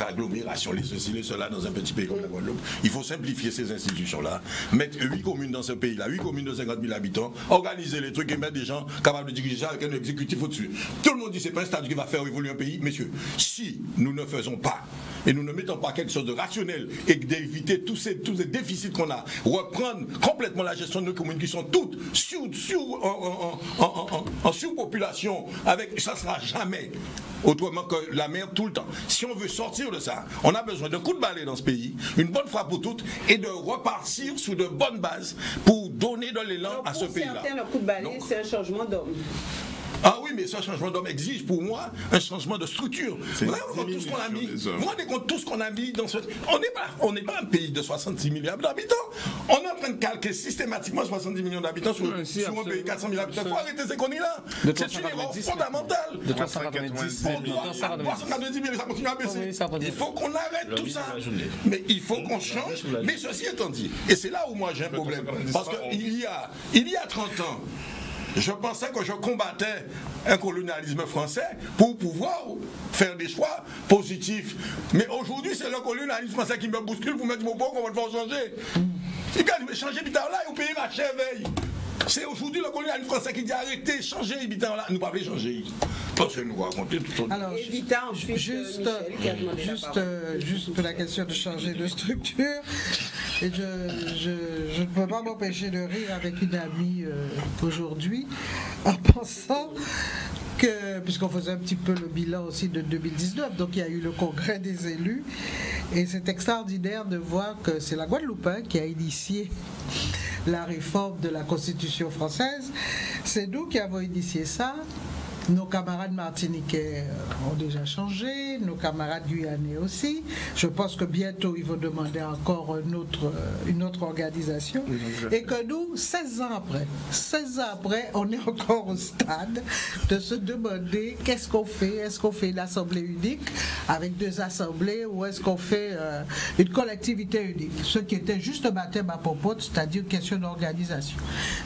agglomérations, les ceci, les cela dans un petit pays comme la Guadeloupe. Il faut simplifier ces institutions-là, mettre 8 communes dans ce pays-là, 8 communes de 50 000 habitants, organiser les trucs et mettre des gens capables de diriger ça avec un exécutif au-dessus. Tout le monde dit que ce n'est pas un statut qui va faire évoluer un pays. Messieurs, si nous ne faisons pas et nous ne mettons pas quelque chose de rationnel et d'éviter tous ces déficits qu'on a, reprendre complètement la gestion de nos communes qui sont toutes en surpopulation, avec, ça ne sera jamais autrement que la mer tout le temps. Si on veut sortir de ça, on a besoin d'un coup de balai dans ce pays, une bonne fois pour toutes, et de repartir sur de bonnes bases pour donner de l'élan à ce pays-là. Pour certains, le coup de balai, c'est un changement d'homme. Ah oui, mais ce changement d'homme exige pour moi un changement de structure. Vous rendez compte tout ce qu'on a mis. Vous rendez compte tout ce qu'on a mis dans ce. On n'est pas un pays de 66 millions d'habitants. On est en train de calquer systématiquement 70 millions d'habitants sur un pays de 400 000 habitants. Il faut arrêter ces conneries-là. C'est une erreur fondamentale. De 390 000, ça continue à baisser. Il faut qu'on arrête tout ça. Mais il faut qu'on change. Mais ceci étant dit, et c'est là où moi j'ai un problème. Parce qu'il y a 30 ans, je pensais que je combattais un colonialisme français pour pouvoir faire des choix positifs. Mais aujourd'hui, c'est le colonialisme français qui me bouscule pour me dire, bon, comment on va changer. Il va changer là et vous payez ma chère veille. C'est aujourd'hui le colonialisme français qui dit arrêtez, changez là. Nous ne pouvons pas changer. Parce que nous raconter tout ça. Alors, juste la question de changer de structure. Et je ne peux pas m'empêcher de rire avec une amie aujourd'hui en pensant que, puisqu'on faisait un petit peu le bilan aussi de 2019, donc il y a eu le congrès des élus, et c'est extraordinaire de voir que c'est la Guadeloupe qui a initié la réforme de la Constitution française. C'est nous qui avons initié ça. Nos camarades martiniquais ont déjà changé, nos camarades guyanais aussi. Je pense que bientôt ils vont demander encore une autre organisation. Et que nous, 16 ans après, on est encore au stade de se demander qu'est-ce qu'on fait. Est-ce qu'on fait une assemblée unique avec 2 assemblées ou est-ce qu'on fait une collectivité unique? Ce qui était juste un baptême à popote, c'est-à-dire une question d'organisation.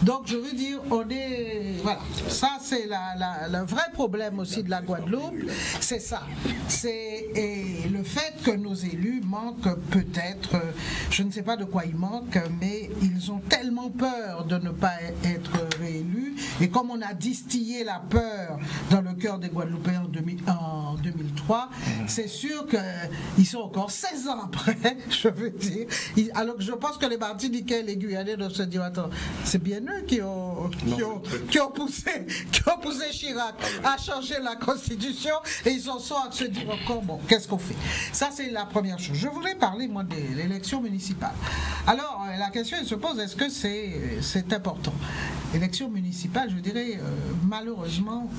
Donc je veux dire, on est... Voilà, ça c'est le vrai problème aussi de la Guadeloupe, c'est ça. C'est le fait que nos élus manquent peut-être, je ne sais pas de quoi ils manquent, mais ils ont tellement peur de ne pas être réélus. Et comme on a distillé la peur dans le cœur des Guadeloupéens en 2003, c'est sûr qu'ils sont encore 16 ans après, je veux dire. Alors que je pense que les Martiniquais et les Guyanais doivent se dire, attends, c'est bien eux qui ont poussé Chirac à changer la Constitution, et ils en sont à se dire encore, bon, qu'est-ce qu'on fait? Ça, c'est la première chose. Je voulais parler, moi, de l'élection municipale. Alors, la question, elle se pose, est-ce que c'est important? L'élection municipale, je dirais, malheureusement,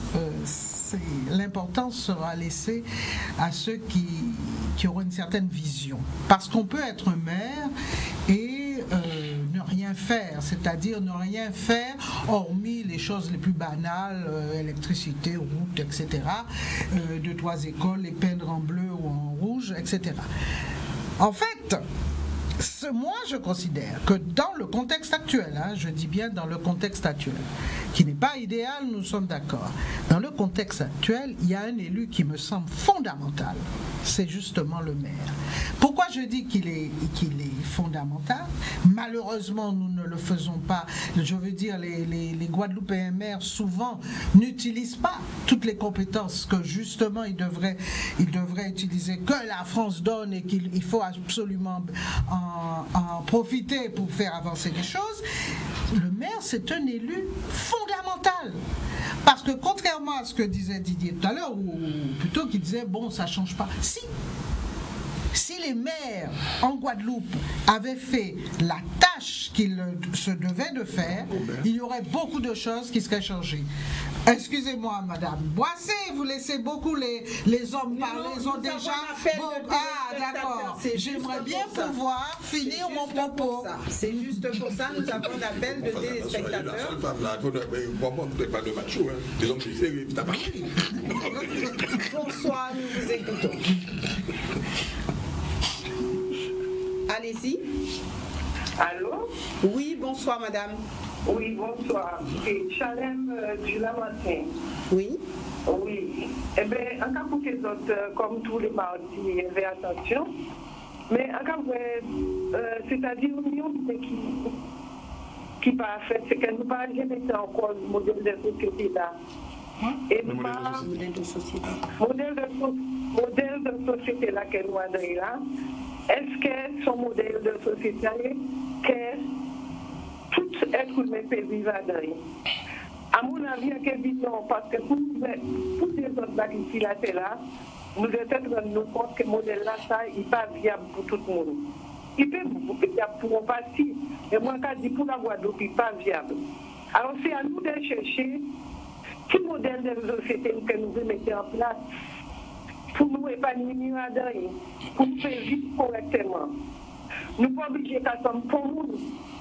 l'importance sera laissée à ceux qui auront une certaine vision. Parce qu'on peut être un maire et ne rien faire, c'est-à-dire ne rien faire hormis les choses les plus banales, électricité, route, etc., 2-3 écoles, les peindre en bleu ou en rouge, etc. En fait, moi je considère que dans le contexte actuel, je dis bien dans le contexte actuel, qui n'est pas idéal, nous sommes d'accord, dans le contexte actuel, il y a un élu qui me semble fondamental, c'est justement le maire. Pourquoi je dis qu'il est fondamental? Malheureusement, nous ne le faisons pas. Je veux dire, les Guadeloupéens maires souvent n'utilisent pas toutes les compétences que justement ils devraient utiliser, que la France donne et qu'il faut absolument en profiter pour faire avancer les choses. Le maire, c'est un élu fondamental. Parce que contrairement à ce que disait Didier tout à l'heure, ou plutôt qu'il disait, bon, ça ne change pas. Si les maires en Guadeloupe avaient fait la tâche qu'ils se devaient de faire, il y aurait beaucoup de choses qui seraient changées. Excusez-moi, Madame Boissé, vous laissez beaucoup les hommes parler, ils ont déjà... d'accord. J'aimerais bien pouvoir finir mon propos. C'est juste pour ça, nous avons un appel de téléspectateurs. Bonsoir, nous vous écoutons. Allez-y. Allô? Oui, bonsoir madame. Oui, bonsoir. C'est Chalem du Lamentin. Oui. Oui. Eh bien, en cas pour que les autres, comme tous les mardis, faisaient attention, mais en cas c'est-à-dire une qui pas fait, c'est que nous pas jamais été encore le modèle de société là. Et le modèle de société. Modèle de société là que nous avons là. Est-ce que son modèle de société que tout être humain peut vivre dedans? À mon avis, il y a vision parce que pour les autres ici là, c'est là, nous devons rendre compte que le modèle là, ça, il n'est pas viable pour tout le monde. Il peut être viable pour une partie, mais moi, quand je dis pour la Guadeloupe, il n'est pas viable. Alors, c'est à nous de chercher quel modèle de société que nous devons mettre en place pour nous épanouir dedans, pour nous faire vivre correctement. Nous ne sommes pas obligés qu'à sommes pour nous,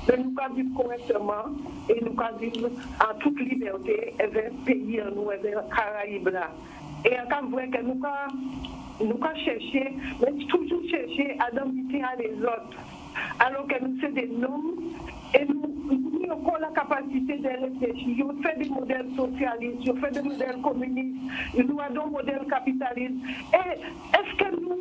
mais nous pouvons vivre correctement et nous pouvons vivre en toute liberté avec le pays en nous, avec les Caraïbes là. Et en cas que nous pouvons chercher, mais toujours chercher à dominer les autres, alors que nous sommes des hommes et nous avons encore la capacité de réfléchir. Nous faisons des modèles socialistes, nous faisons des modèles communistes, nous avons des modèles capitalistes. Et est-ce que nous,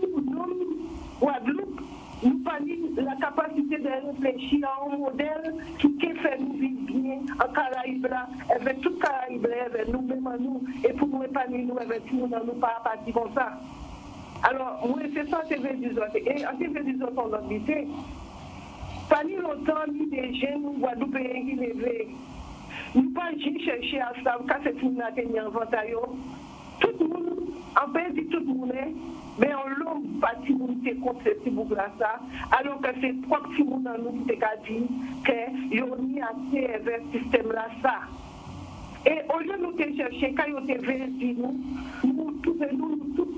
Guadeloupe, nous avons la capacité de réfléchir à un modèle qui fait nous vivre bien en Caraïbes, avec tout Caraïbes, avec nous-mêmes à nous, et pour nous épanouir, nous, avec tout le monde, nous pas partir comme ça. Alors, moi, c'est ça, c'est vrai des autres. Et en TV des autres, on habité. Pas ni longtemps, ni des jeunes, ou Guadeloupéens qui levaient. Nous pas chercher à savoir quand c'est une atteinte inventaire. Tout le monde, en fait, tout le monde, mais en l'homme, pas si nous sommes contre ce petit bouc-là, alors que c'est trois petits monde dans nous qui ont dit qu'ils ont mis assez vers ce système-là, ça. Et au lieu de nous chercher, quand ils ont dit nous tous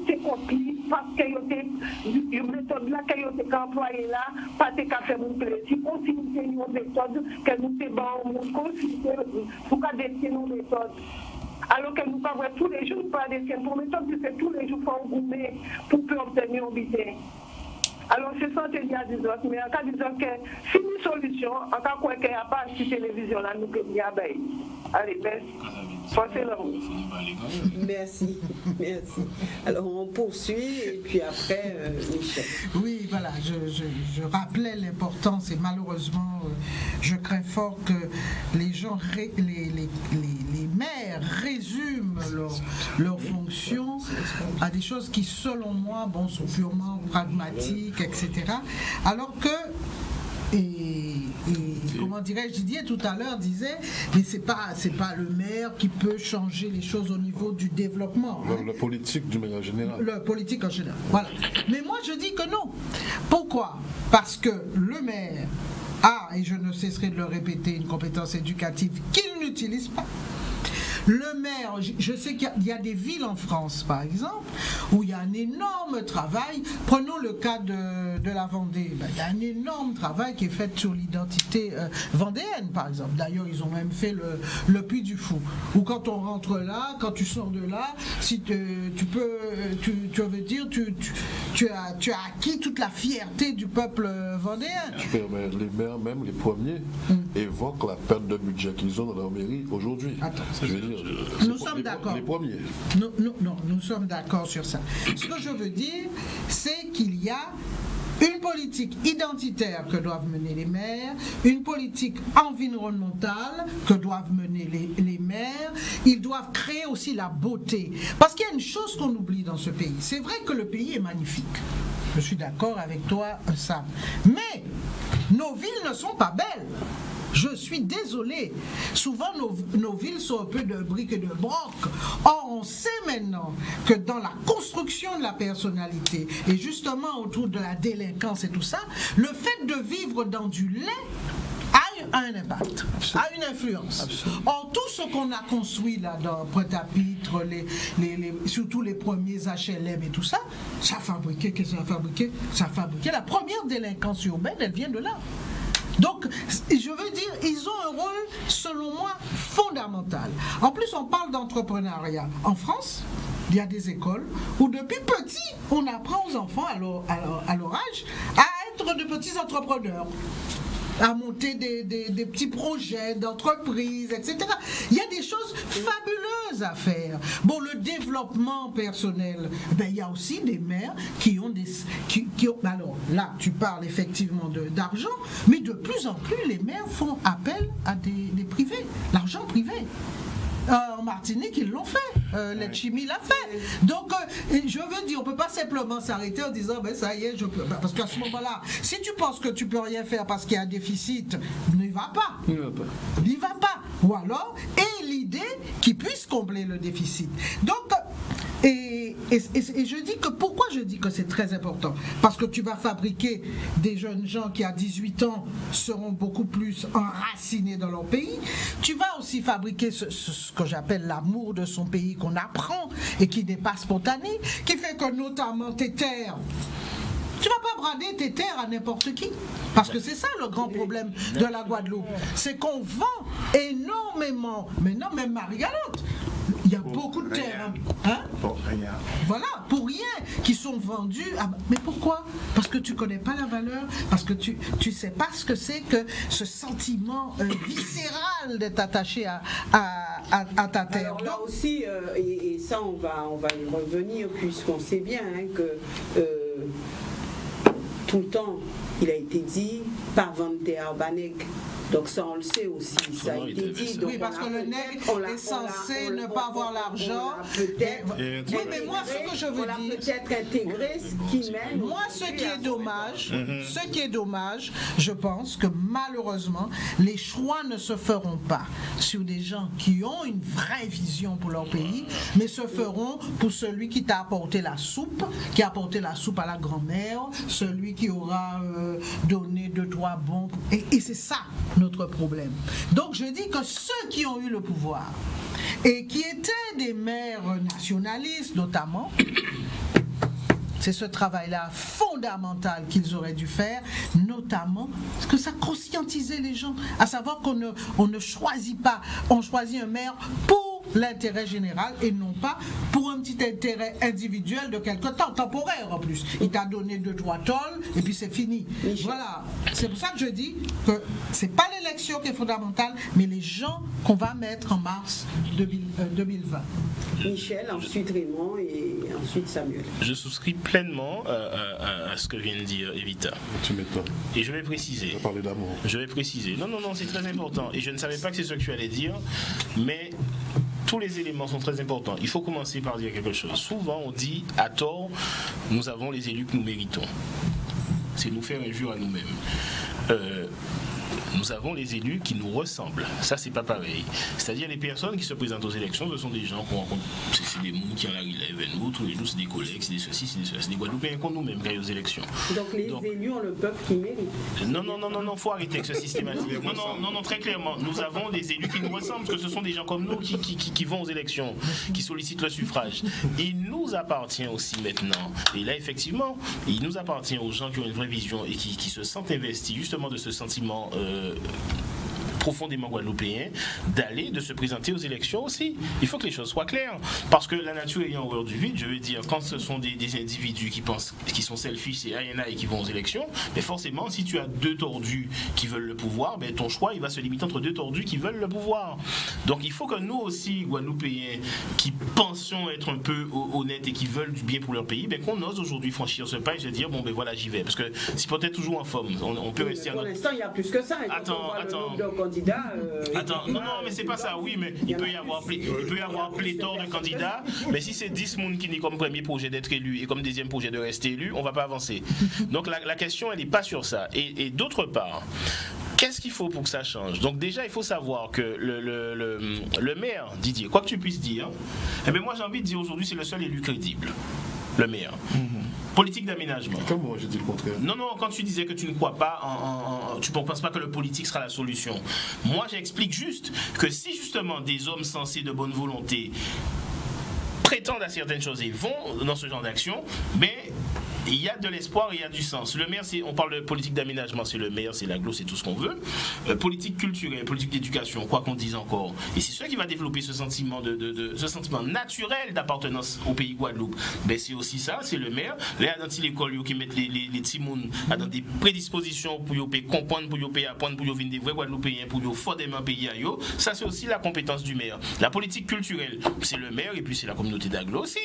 ces copies, parce qu'il y a une méthode là, qu'il y a employée là, pas de café mon plaisir, continuer une méthode que nous avons, continuer pour décider nos méthodes. Alors que nous parlons tous les jours, nous parlons des pour méthode, c'est tous les jours pour gourmet pour obtenir un budget. Alors, c'est ça que je dis à des autres, mais en cas de disant que si une solution, en cas quoi qu'il n'y a pas de télévision là, nous pouvons y aller. Allez, merci. Merci, merci. Alors, on poursuit et puis après, Michel. Oui, voilà, je rappelais l'importance et malheureusement, je crains fort que les gens, les maires résument leurs fonctions à des choses qui, selon moi, sont purement pragmatiques, etc. Alors que comment dirais-je, Didier tout à l'heure disait, mais c'est pas le maire qui peut changer les choses au niveau du développement. La politique d'une manière générale. La politique en général, voilà. Mais moi je dis que non. Pourquoi? Parce que le maire a, et je ne cesserai de le répéter, une compétence éducative qu'il n'utilise pas. Le maire, je sais qu'il y a des villes en France, par exemple, où il y a un énorme travail. Prenons le cas de la Vendée. Il y a un énorme travail qui est fait sur l'identité vendéenne, par exemple. D'ailleurs, ils ont même fait le Puy du Fou. Où quand on rentre là, quand tu sors de là, si tu veux dire, tu as acquis toute la fierté du peuple vendéen. Les maires, même les premiers, évoquent la perte de budget qu'ils ont dans leur mairie aujourd'hui. Je veux dire, nous sommes d'accord. Les premiers. Non, nous sommes d'accord sur ça. Ce que je veux dire, c'est qu'il y a une politique identitaire que doivent mener les maires, une politique environnementale que doivent mener les maires. Ils doivent créer aussi la beauté. Parce qu'il y a une chose qu'on oublie dans ce pays. C'est vrai que le pays est magnifique. Je suis d'accord avec toi, Sam. Mais nos villes ne sont pas belles. Je suis désolé. Souvent, nos villes sont un peu de briques et de broc. Or, on sait maintenant que dans la construction de la personnalité, et justement autour de la délinquance et tout ça, le fait de vivre dans du lait a un impact, a une influence. Or, tout ce qu'on a construit là dans Pointe-à-Pitre, surtout les premiers HLM et tout ça, ça a fabriqué, qu'est-ce que ça a fabriqué? Ça a fabriqué la première délinquance urbaine, elle vient de là. Donc, je veux dire, ils ont un rôle, selon moi, fondamental. En plus, on parle d'entrepreneuriat. En France, il y a des écoles où depuis petit, on apprend aux enfants, à leur âge, à être de petits entrepreneurs, à monter des petits projets d'entreprise, etc. Il y a des choses fabuleuses à faire. Bon, le développement personnel, il y a aussi des maires qui ont alors là, tu parles effectivement d'argent, mais de plus en plus, les maires font appel à des privés, l'argent privé. En Martinique, ils l'ont fait. Letchimy l'a fait. Donc, je veux dire, on ne peut pas simplement s'arrêter en disant, ça y est, je peux. Parce qu'à ce moment-là, si tu penses que tu ne peux rien faire parce qu'il y a un déficit, n'y va pas. N'y va pas. Ou alors, et l'idée qu'il puisse combler le déficit. Donc, et Et je dis que, pourquoi je dis que c'est très important? Parce que tu vas fabriquer des jeunes gens qui à 18 ans seront beaucoup plus enracinés dans leur pays. Tu vas aussi fabriquer ce que j'appelle l'amour de son pays qu'on apprend et qui n'est pas spontané, qui fait que notamment tes terres, tu vas pas brader tes terres à n'importe qui. Parce que c'est ça le grand problème de la Guadeloupe. C'est qu'on vend énormément. Mais non, même Marie-Galante, il y a beaucoup de terres. Hein? Pour rien. Voilà, pour rien, qui sont vendus. Mais pourquoi? Parce que tu connais pas la valeur, parce que tu sais pas ce que c'est que ce sentiment viscéral d'être attaché à ta terre. Alors là aussi, et ça on va y revenir, puisqu'on sait bien que tout le temps, il a été dit, pas vendre terre banègue. Donc ça, on le sait aussi, ça a été dit. Donc oui, parce que le nègre est censé ne pas avoir l'argent. Peut-être. Oui, mais moi, ce que je veux dire, peut-être intégrer ce qui mène. Moi, ce qui est dommage, je pense que malheureusement, les choix ne se feront pas sur des gens qui ont une vraie vision pour leur pays, mais se feront pour celui qui t'a apporté la soupe, qui a apporté la soupe à la grand-mère, celui qui aura donné 2-3 bons. Et c'est ça notre problème. Donc je dis que ceux qui ont eu le pouvoir et qui étaient des maires nationalistes notamment, c'est ce travail-là fondamental qu'ils auraient dû faire, notamment parce que ça conscientisait les gens, à savoir qu'on ne choisit pas, on choisit un maire pour l'intérêt général et non pas pour un petit intérêt individuel de quelque temps, temporaire en plus. Il t'a donné 2-3 tolls et puis c'est fini. Voilà, c'est pour ça que je dis que c'est pas l'élection qui est fondamentale, mais les gens qu'on va mettre en mars 2020. Michel, ensuite Raymond et ensuite Samuel. Je souscris pleinement à ce que vient de dire Evita. Tu m'étonnes. Et je vais préciser. Tu vas parler d'amour. Je vais préciser. Non, c'est très important. Et je ne savais pas que c'est ce que tu allais dire, mais tous les éléments sont très importants. Il faut commencer par dire quelque chose. Souvent, on dit, à tort, nous avons les élus que nous méritons. C'est nous faire injure à nous-mêmes. Nous avons les élus qui nous ressemblent. Ça, c'est pas pareil. C'est-à-dire les personnes qui se présentent aux élections, ce sont des gens qu'on rencontre. C'est des mouns qui en arrivent avec nous, tous les jours, c'est des collègues, c'est des ceci, c'est des cela. C'est des Guadeloupéens qu'on nous-mêmes qui aillent aux élections. Donc les élus ont le peuple qui mérite. Non, faut arrêter avec ce systématique. Non, très clairement. Nous avons des élus qui nous ressemblent, parce que ce sont des gens comme nous qui vont aux élections, qui sollicitent le suffrage. Il nous appartient aussi maintenant, et là, effectivement, il nous appartient aux gens qui ont une vraie vision et qui se sentent investis justement de ce sentiment profondément guadeloupéen, de se présenter aux élections aussi. Il faut que les choses soient claires. Parce que la nature ayant horreur du vide, je veux dire, quand ce sont des individus qui sont selfish et ANA et qui vont aux élections, mais forcément, si tu as 2 tordus qui veulent le pouvoir, ben ton choix, il va se limiter entre 2 tordus qui veulent le pouvoir. Donc il faut que nous aussi, Guadeloupéens, qui pensons être un peu honnêtes et qui veulent du bien pour leur pays, ben qu'on ose aujourd'hui franchir ce pas et se dire, bon ben voilà, j'y vais. Parce que si peut-être toujours en forme, on peut rester... Pour l'instant, il y a plus que ça. Attends. Non, mais c'est pas ça, oui, mais il peut y avoir pléthore de candidats, mais si c'est 10 personnes qui n'ont comme premier projet d'être élu et comme deuxième projet de rester élu, on va pas avancer. Donc la question, elle n'est pas sur ça. Et d'autre part, qu'est-ce qu'il faut pour que ça change? Donc déjà, il faut savoir que le maire, Didier, quoi que tu puisses dire, moi j'ai envie de dire aujourd'hui, c'est le seul élu crédible, le maire. Politique d'aménagement. Comme moi, j'ai dit le contraire. Non, quand tu disais que tu ne crois pas tu ne penses pas que le politique sera la solution. Moi, j'explique juste que si justement des hommes sensés de bonne volonté prétendent à certaines choses et vont dans ce genre d'action, mais il y a de l'espoir et il y a du sens. Le maire, on parle de politique d'aménagement, c'est le maire, c'est l'agglo, c'est tout ce qu'on veut. Politique culturelle, politique d'éducation, quoi qu'on dise encore. Et c'est ça qui va développer ce sentiment ce sentiment naturel d'appartenance au pays Guadeloupe. Ben c'est aussi ça, c'est le maire. Là, dans l'école, qui mettent les petits mouns dans des prédispositions pour comprendre, pour apprendre, pour venir des vrais Guadeloupéens, pour fondément payer à eux. Ça, c'est aussi la compétence du maire. La politique culturelle, c'est le maire et puis c'est la communauté d'agglo aussi.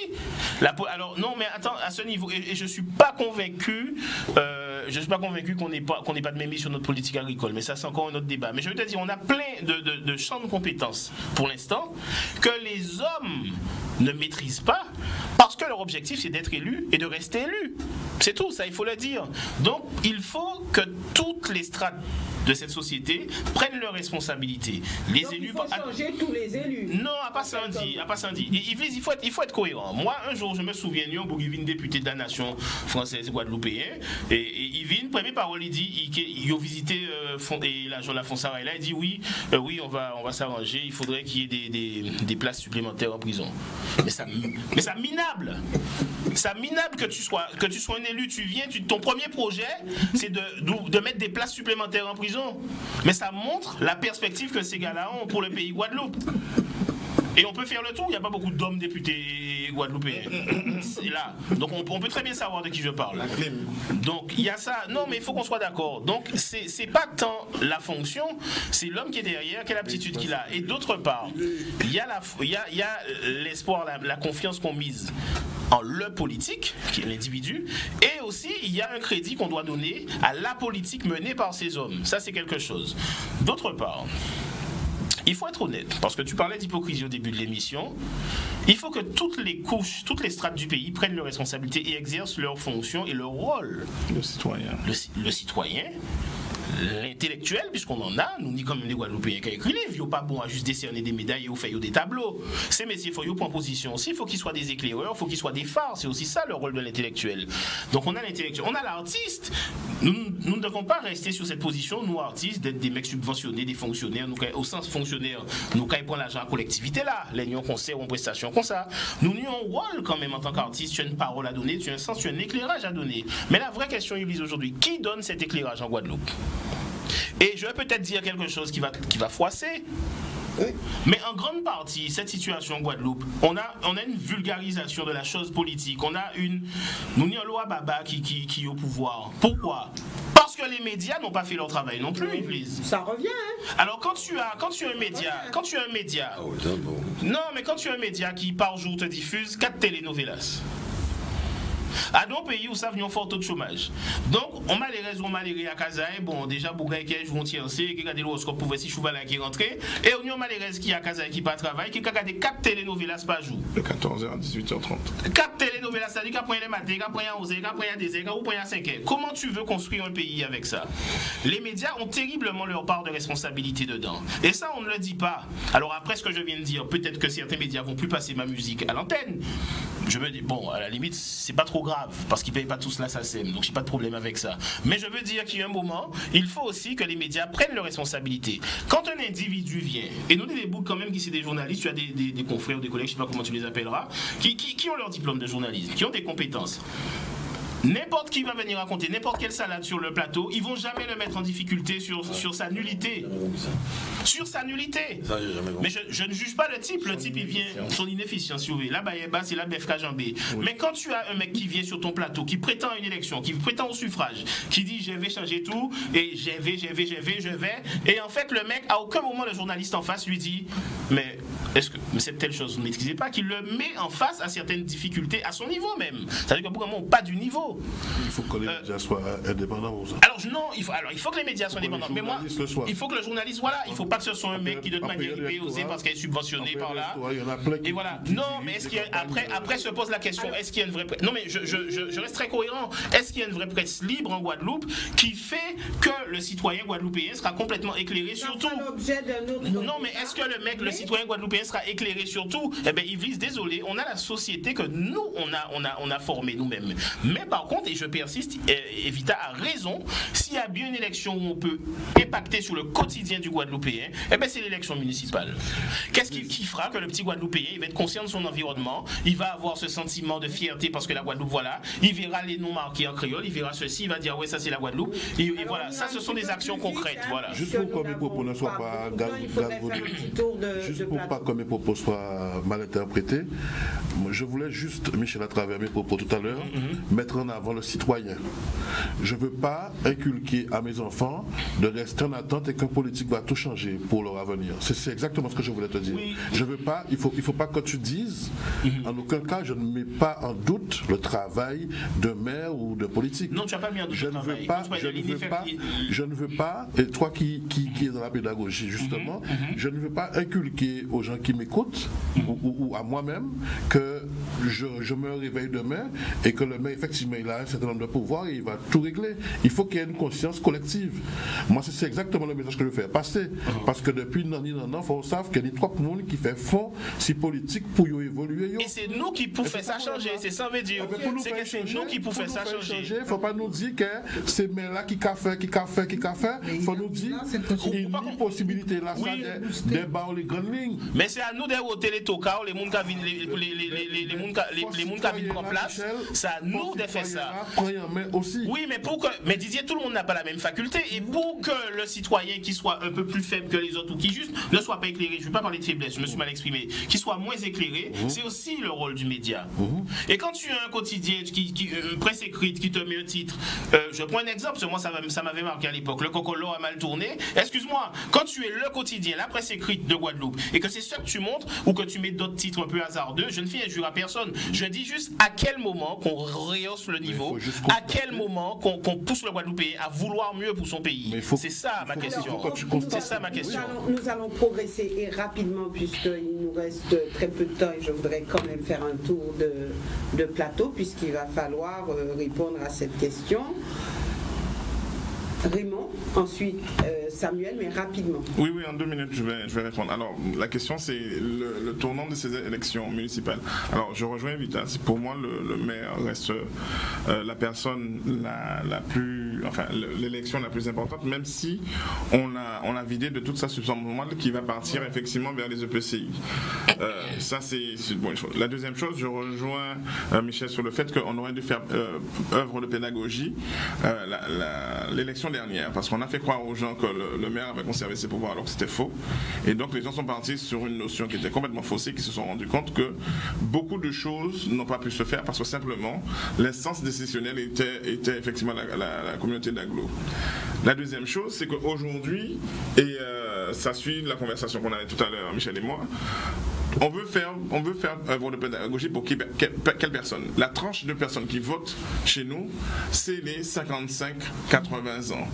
Alors, non, mais attends, à ce niveau, et je suis pas convaincu qu'on n'ait pas de mémis sur notre politique agricole, mais ça c'est encore un autre débat. Mais je veux te dire, on a plein de champs de compétences pour l'instant que les hommes ne maîtrisent pas parce que leur objectif c'est d'être élu et de rester élu. C'est tout, ça il faut le dire. Donc il faut que toutes les strates de cette société prennent leurs responsabilités. Les Donc, élus. Il faut changer tous les élus. Non, à pas ça dit. Il faut être cohérent. Moi, un jour, je me souviens, Bougivine, député de la nation française guadeloupéen, et Yvine, première parole, il dit, il a visité la Fonsara, et là, il dit oui, on va s'arranger, il faudrait qu'il y ait des places supplémentaires en prison. Mais ça minable. Ça minable que tu sois un élu, ton premier projet, c'est de mettre des places supplémentaires en prison. Mais ça montre la perspective que ces gars-là ont pour le pays Guadeloupe. Et on peut faire le tour, il n'y a pas beaucoup d'hommes députés guadeloupéens. C'est là. Donc on peut très bien savoir de qui je parle. Donc il y a ça. Non, mais il faut qu'on soit d'accord. Donc c'est pas tant la fonction, c'est l'homme qui est derrière, quelle aptitude qu'il a. Et d'autre part, il y a l'espoir, la confiance qu'on mise en le politique, qui est l'individu, et aussi il y a un crédit qu'on doit donner à la politique menée par ces hommes. Ça, c'est quelque chose. D'autre part, il faut être honnête, parce que tu parlais d'hypocrisie au début de l'émission. Il faut que toutes les couches, toutes les strates du pays prennent leurs responsabilités et exercent leurs fonctions et leur rôle. Le citoyen. Le citoyen, l'intellectuel, puisqu'on en a, nous ni comme les Guadeloupéens qui écrivent, il n'est pas bon à juste décerner des médailles ou faire des tableaux. Ces métiers, il faut y prendre position aussi, il faut qu'ils soient des éclaireurs, il faut qu'ils soient des phares, c'est aussi ça le rôle de l'intellectuel. Donc on a l'intellectuel, on a l'artiste. Nous ne devons pas rester sur cette position, nous artistes, d'être des mecs subventionnés, des fonctionnaires, nous, au sens fonctionnaire, nous quand ils prennent l'argent à la collectivité là, les nions concerts, en prestations comme ça, nous avons un rôle quand même en tant qu'artiste, tu as une parole à donner, tu as un sens, tu as un éclairage à donner. Mais la vraie question, Ulysse, aujourd'hui, qui donne cet éclairage en Guadeloupe? Et je vais peut-être dire quelque chose qui va froisser. Oui. Mais en grande partie, cette situation en Guadeloupe, on a une vulgarisation de la chose politique. On a nous avons loi Baba qui est au pouvoir. Pourquoi? Parce que les médias n'ont pas fait leur travail non plus, Église. Ça revient, hein? Alors quand tu as un média, non, mais quand tu as un média qui par jour te diffuse 4 telenovelas. À nos pays où ça vient fort taux de chômage. Donc, on m'a les raisons malheureux à Kazaï. Bon, déjà, Bougaï qui est entier, qui a des l'horoscope pour voir si Chouvala qui est rentré. Et on a malheureux qui à Kazaï qui pas travail, qui a regardé 4 telenovelas par jour. De 14h à 18h30. 4 telenovelas, c'est-à-dire qu'après les matins, qu'après à 11h, qu'après à 10h, qu'après à 5h. Comment tu veux construire un pays avec ça? Les médias ont terriblement leur part de responsabilité dedans. Et ça, on ne le dit pas. Alors après ce que je viens de dire, peut-être que certains médias vont plus passer ma musique à l'antenne. Je me dis, bon, à la limite, c'est pas trop grave, parce qu'ils ne payent pas tous la SACEM, donc j'ai pas de problème avec ça. Mais je veux dire qu'il y a un moment, il faut aussi que les médias prennent leurs responsabilités. Quand un individu vient, et nous des boucs quand même qui sont des journalistes, tu as des confrères ou des collègues, je ne sais pas comment tu les appelleras, qui ont leur diplôme de journalisme, qui ont des compétences. N'importe qui va venir raconter n'importe quelle salade sur le plateau, ils vont jamais le mettre en difficulté sur sa nullité. Sur sa nullité. Mais je ne juge pas le type il vient, son inefficience. Là, c'est la BFK Jambé. Mais quand tu as un mec qui vient sur ton plateau, qui prétend à une élection, qui prétend au suffrage, qui dit je vais changer tout, et je vais, et en fait, le mec, à aucun moment, le journaliste en face lui dit mais c'est telle chose, vous ne maîtrisez pas, qu'il le met en face à certaines difficultés, à son niveau même. C'est-à-dire que beaucoup de pas du niveau. Il faut que les médias soient indépendants. Alors non, il faut que les médias soient indépendants. Mais moi, il faut que le journaliste, voilà, il ne faut pas que ce soit un mec qui de manière osé parce qu'elle est subventionnée par là. Et voilà. Non, mais est-ce qu'il y a, après se pose la question, est-ce qu'il y a une vraie presse? Non, mais je reste très cohérent. Est-ce qu'il y a une vraie presse libre en Guadeloupe qui fait que le citoyen guadeloupéen sera complètement éclairé sur tout? Non, mais est-ce que le citoyen guadeloupéen sera éclairé sur tout? Eh bien, Yves, désolé, on a la société que nous, on a formée nous-mêmes. Mais par contre, et je persiste, Evita a raison, s'il y a bien une élection où on peut impacter sur le quotidien du Guadeloupéen, eh bien c'est l'élection municipale. Qu'est-ce qui fera que le petit Guadeloupéen, il va être conscient de son environnement, il va avoir ce sentiment de fierté parce que la Guadeloupe, voilà, il verra les noms marqués en créole, il verra ceci, il va dire ouais ça c'est la Guadeloupe, et voilà, ça ce sont des actions concrètes, voilà. Juste pour que mes propos ne soient pas galvaudés, juste pour pas que mes propos soient mal interprétés, je voulais juste, Michel à travers mes propos tout à l'heure, mettre en avant le citoyen. Je ne veux pas inculquer à mes enfants de rester en attente et qu'un politique va tout changer pour leur avenir. C'est exactement ce que je voulais te dire. Oui. Je veux pas, il faut pas que tu dises, en aucun cas, je ne mets pas en doute le travail de maire ou de politique. Non, tu n'as pas mis en doute je ne veux pas, et toi qui es dans la pédagogie justement, je ne veux pas inculquer aux gens qui m'écoutent ou à moi-même que je me réveille demain et que le maire, effectivement, il a un certain nombre de pouvoirs et il va tout régler. Il faut qu'il y ait une conscience collective. Moi, c'est exactement le message que je veux faire passer. Parce que depuis il faut savoir qu'il y a des trois personnes qui font fond si politique pour y évoluer. Et c'est nous qui pouvons faire ça changer. C'est ça veut dire. C'est que c'est nous qui pouvons faire ça changer. Il ne faut pas nous dire que c'est là qui a fait. Il faut nous dire qu'il y a une possibilité là, des barres, les grandes lignes. Mais c'est à nous d'être les tocards, les gens qui viennent en place. C'est à nous de faire ça. Oui, mais Didier, tout le monde n'a pas la même faculté. Et pour que le citoyen qui soit un peu plus faible que les autres ou qui juste ne soit pas éclairé, je ne vais pas parler de faiblesse, je me suis mal exprimé, qui soit moins éclairé, c'est aussi le rôle du média. Et quand tu as un quotidien, une presse écrite qui te met un titre, je prends un exemple, parce que moi ça m'avait marqué à l'époque, le Cocolo a mal tourné. Excuse-moi, quand tu es le quotidien, la presse écrite de Guadeloupe, et que c'est ça que tu montres, ou que tu mets d'autres titres un peu hasardeux, je ne fais injure à personne. Je dis juste à quel moment qu'on rehausse le niveau, à quel moment qu'on pousse le Guadeloupéen à vouloir mieux pour son pays. C'est ça ma question. C'est ça ma question. Nous allons progresser et rapidement puisqu'il nous reste très peu de temps et je voudrais quand même faire un tour de plateau puisqu'il va falloir répondre à cette question. Raymond, ensuite Samuel, mais rapidement. Oui, en 2 minutes, je vais répondre. Alors, la question, c'est le tournant de ces élections municipales. Alors, je rejoins Vita. Pour moi, le maire reste la personne la plus... Enfin, l'élection la plus importante, même si on a vidé de toute sa substance morale qui va partir effectivement vers les EPCI. Ça, c'est une bonne chose. La deuxième chose, je rejoins Michel sur le fait qu'on aurait dû faire œuvre de pédagogie l'élection dernière, parce qu'on a fait croire aux gens que le maire avait conservé ses pouvoirs alors que c'était faux. Et donc les gens sont partis sur une notion qui était complètement faussée, qui se sont rendus compte que beaucoup de choses n'ont pas pu se faire parce que simplement l'instance décisionnelle était effectivement la communauté d'Aglo. La deuxième chose, c'est qu'aujourd'hui, et ça suit la conversation qu'on avait tout à l'heure, Michel et moi, on veut faire œuvre de pédagogie pour quelle personne? La tranche de personnes qui votent chez nous, c'est les 55-80 ans.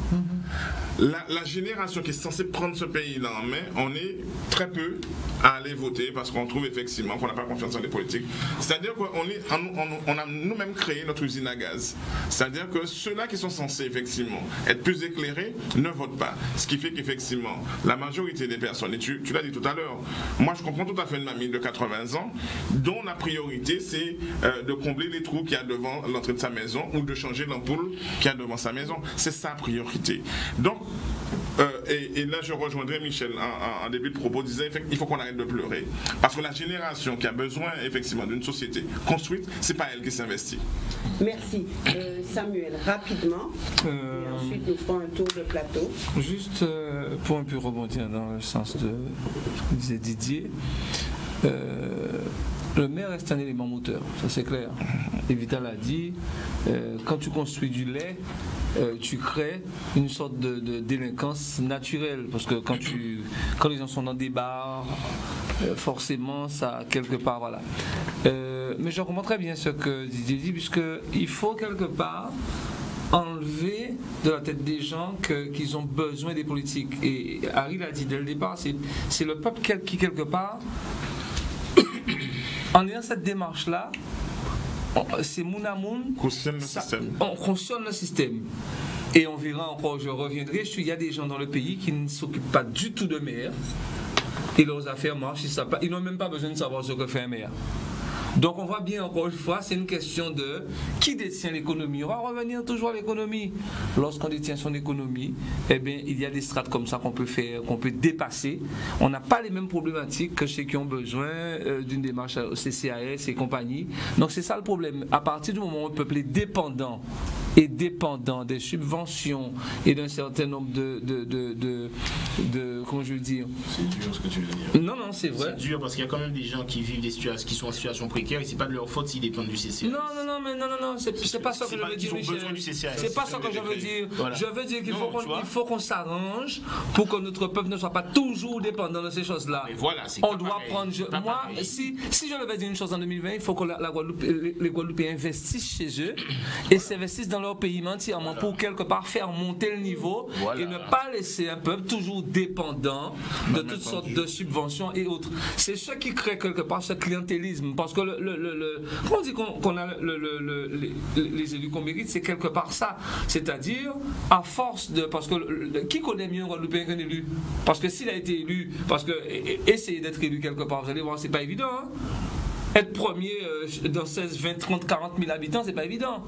La génération qui est censée prendre ce pays-là en main, on est très peu à aller voter parce qu'on trouve effectivement qu'on n'a pas confiance dans les politiques. C'est-à-dire qu'on a nous-mêmes créé notre usine à gaz. C'est-à-dire que ceux-là qui sont censés effectivement être plus éclairés ne votent pas. Ce qui fait qu'effectivement, la majorité des personnes, et tu l'as dit tout à l'heure, moi je comprends tout à fait une mamie de 80 ans dont la priorité c'est de combler les trous qu'il y a devant l'entrée de sa maison ou de changer l'ampoule qu'il y a devant sa maison. C'est sa priorité. Donc, et là je rejoindrai Michel en début de propos, disait il faut qu'on arrête de pleurer. Parce que la génération qui a besoin effectivement d'une société construite, c'est pas elle qui s'investit. Merci. Samuel, rapidement. Et ensuite nous ferons un tour de plateau. Juste pour un peu rebondir dans le sens de ce que disait Didier. Le maire reste un élément moteur, ça c'est clair. Et Vital a dit, quand tu construis du lait, tu crées une sorte de délinquance naturelle. Parce que quand les gens sont dans des bars, forcément, ça, quelque part, voilà. Mais je comprends très bien ce que Didier dit, puisqu'il faut quelque part enlever de la tête des gens qu'ils ont besoin des politiques. Et Harry l'a dit dès le départ, c'est le peuple qui, quelque part, en ayant cette démarche-là, c'est moun à moun, on cautionne le système. Et on verra encore, je reviendrai, il y a des gens dans le pays qui ne s'occupent pas du tout de maire, et leurs affaires marchent, ils n'ont même pas besoin de savoir ce que fait un maire. Donc on voit bien encore une fois, c'est une question de qui détient l'économie. On va revenir toujours à l'économie. Lorsqu'on détient son économie, eh bien, il y a des strates comme ça qu'on peut faire, qu'on peut dépasser. On n'a pas les mêmes problématiques que ceux qui ont besoin d'une démarche CCAS et compagnie. Donc c'est ça le problème. À partir du moment où le peuple est dépendant des subventions et d'un certain nombre de comment je veux dire. C'est dur ce que tu veux dire. Non, c'est vrai. C'est dur parce qu'il y a quand même des gens qui vivent des situations, qui sont en situation précaire et c'est pas de leur faute s'ils dépendent du CCAS. Non, c'est pas ça que je veux dire, Michel. C'est pas ça que je veux dire. Voilà. Je veux dire qu'il faut qu'on s'arrange pour que notre peuple ne soit pas toujours dépendant de ces choses-là. Mais voilà, c'est on doit prendre. Moi, si je devais dire une chose en 2020, il faut que les Guadeloupéens investissent chez eux et s'investissent dans leur pays entièrement pour quelque part faire monter le niveau et ne pas laisser un peuple toujours dépendant de toutes sortes de subventions et autres. C'est ce qui crée quelque part ce clientélisme, parce que quand on dit qu'on a les élus qu'on mérite, c'est quelque part ça, c'est-à-dire à force de, parce que qui connaît mieux un Guadeloupéen qu'un élu? Parce que s'il a été élu, parce que essayer d'être élu quelque part, vous allez voir, c'est pas évident, hein? Être premier dans 16, 20, 30, 40 000 habitants, c'est pas évident.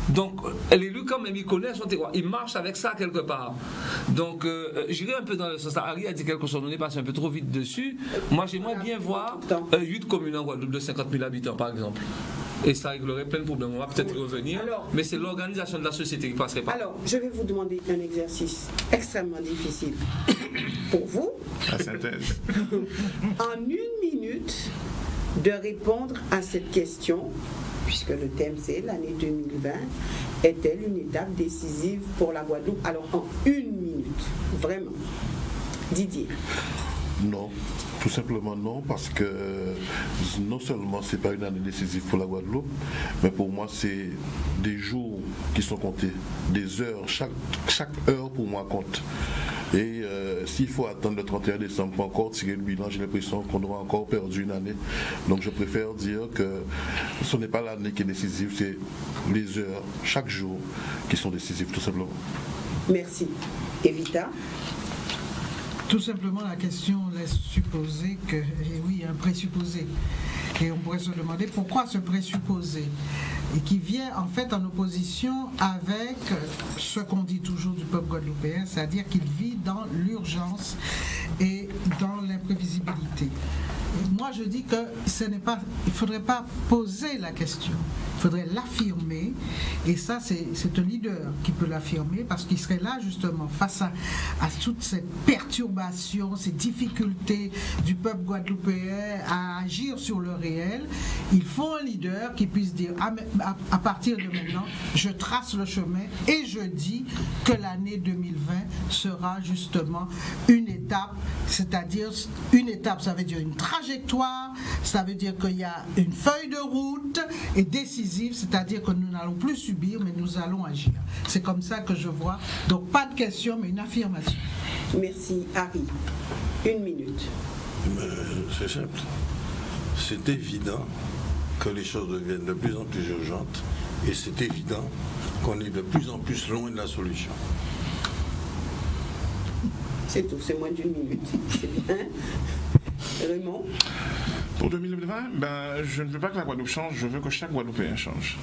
Donc, l'élu, quand même, il connaît son terroir. Il marche avec ça quelque part. Donc, j'irai un peu dans le sens. Harry a dit quelque chose, on est passé un peu trop vite dessus. Moi, j'aimerais bien voir 8 communes en Guadeloupe de 50 000 habitants, par exemple. Et ça réglerait plein de problèmes. On va peut-être y revenir. Alors, mais c'est l'organisation de la société qui passerait par. Alors, je vais vous demander un exercice extrêmement difficile pour vous. La synthèse. En 1 minute, de répondre à cette question, puisque le thème c'est l'année 2020, est-elle une étape décisive pour la Guadeloupe? Alors en 1 minute, vraiment. Didier. Non, tout simplement non, parce que non seulement c'est pas une année décisive pour la Guadeloupe, mais pour moi c'est des jours qui sont comptés, des heures, chaque heure pour moi compte. Et s'il faut attendre le 31 décembre pour encore tirer le bilan, j'ai l'impression qu'on aura encore perdu une année. Donc je préfère dire que ce n'est pas l'année qui est décisive, c'est les heures, chaque jour, qui sont décisives, tout simplement. Merci. Evita? Tout simplement, la question laisse supposer que, et oui, un présupposé. Et on pourrait se demander pourquoi ce présupposé, et qui vient en fait en opposition avec ce qu'on dit toujours du peuple guadeloupéen, c'est-à-dire qu'il vit dans l'urgence et dans l'imprévisibilité. Moi, je dis que il ne faudrait pas poser la question, il faudrait l'affirmer, et ça, c'est un leader qui peut l'affirmer, parce qu'il serait là, justement, face à toutes ces perturbations, ces difficultés du peuple guadeloupéen à agir sur le réel. Il faut un leader qui puisse dire, à partir de maintenant, je trace le chemin, et je dis que l'année 2020 sera justement une étape, c'est-à-dire une étape, ça veut dire une trajectoire, ça veut dire qu'il y a une feuille de route, et décisive, c'est-à-dire que nous n'allons plus subir, mais nous allons agir. C'est comme ça que je vois. Donc pas de question, mais une affirmation. Merci. Harry, 1 minute. C'est simple. C'est évident que les choses deviennent de plus en plus urgentes, et c'est évident qu'on est de plus en plus loin de la solution. C'est tout, c'est moins d'1 minute. C'est bien. Raymond? Pour 2020, je ne veux pas que la Guadeloupe change, je veux que chaque Guadeloupéen change.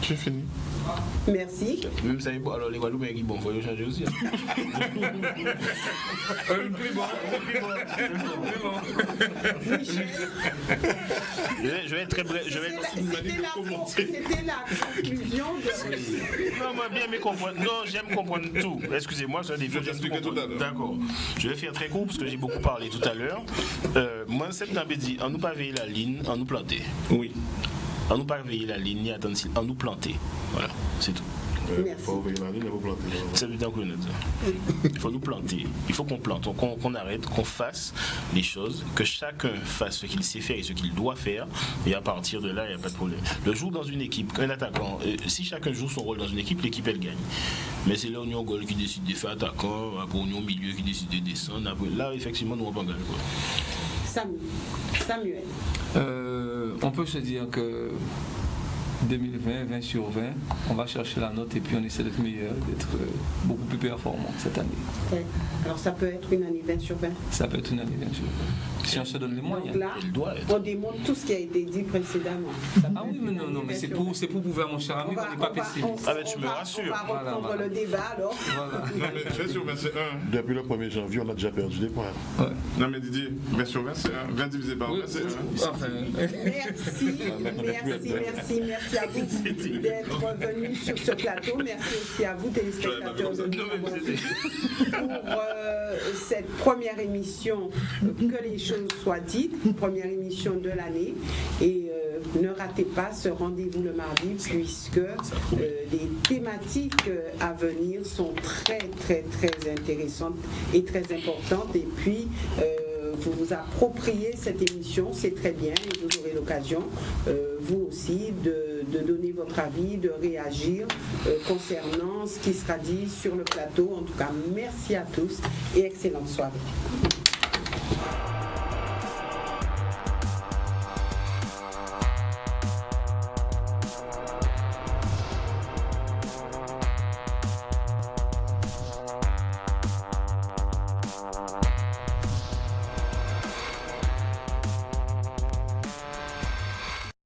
J'ai fini. Merci. Même ça, alors les Guadeloupéens qui bon, il faut les changer aussi. Je vais être très bref. C'était la conclusion de... Non, moi bien me comprendre. Non, j'aime comprendre tout. Excusez-moi, c'est un défaut. D'accord. Je vais faire très court parce que j'ai beaucoup parlé tout à l'heure. Moi, en septembre, j'ai dit, on nous pas veiller la ligne, on nous planter. Oui. On nous pas veiller la ligne, ni attendre, on nous planter. Voilà, c'est tout. Il faut veiller la ligne et vous planter. C'est évident que il faut nous planter. Il faut qu'on plante, qu'on arrête, qu'on fasse les choses, que chacun fasse ce qu'il sait faire et ce qu'il doit faire. Et à partir de là, il n'y a pas de problème. Le jour dans une équipe, un attaquant, si chacun joue son rôle dans une équipe, l'équipe elle gagne. Mais c'est l'Union Gaulle qui décide de faire attaquant, après l'Union Milieu qui décide de descendre. Après, là, effectivement, nous on va pas gagner. Samuel. On peut se dire que 2020, 20 sur 20, on va chercher la note et puis on essaie d'être meilleur, d'être beaucoup plus performant cette année. Alors ça peut être une année 20 sur 20? Ça peut être une année 20 sur 20. Si on se donne les moyens. Donc là, on démontre tout ce qui a été dit précédemment. Ah oui, mais non, mais c'est pour pouvoir, mon cher ami, on n'est pas pessimiste. Tu me rassures. On va reprendre le débat alors. Voilà. Non mais 20 sur 20 c'est 1. Depuis le 1er janvier, on a déjà perdu des points. Ouais. Non mais Didier, 20 sur 20 c'est 1. 20 divisé par 20 c'est 1. Enfin. Merci à vous d'être venus sur ce plateau. Merci aussi à vous, téléspectateurs, de nous avoir suivis pour cette première émission, que les choses soient dites, première émission de l'année. Et ne ratez pas ce rendez-vous le mardi, puisque les thématiques à venir sont très intéressantes et très importantes. Et puis, vous vous appropriez cette émission, c'est très bien, et vous aurez l'occasion, vous aussi, de donner votre avis, de réagir concernant ce qui sera dit sur le plateau. En tout cas, merci à tous et excellente soirée.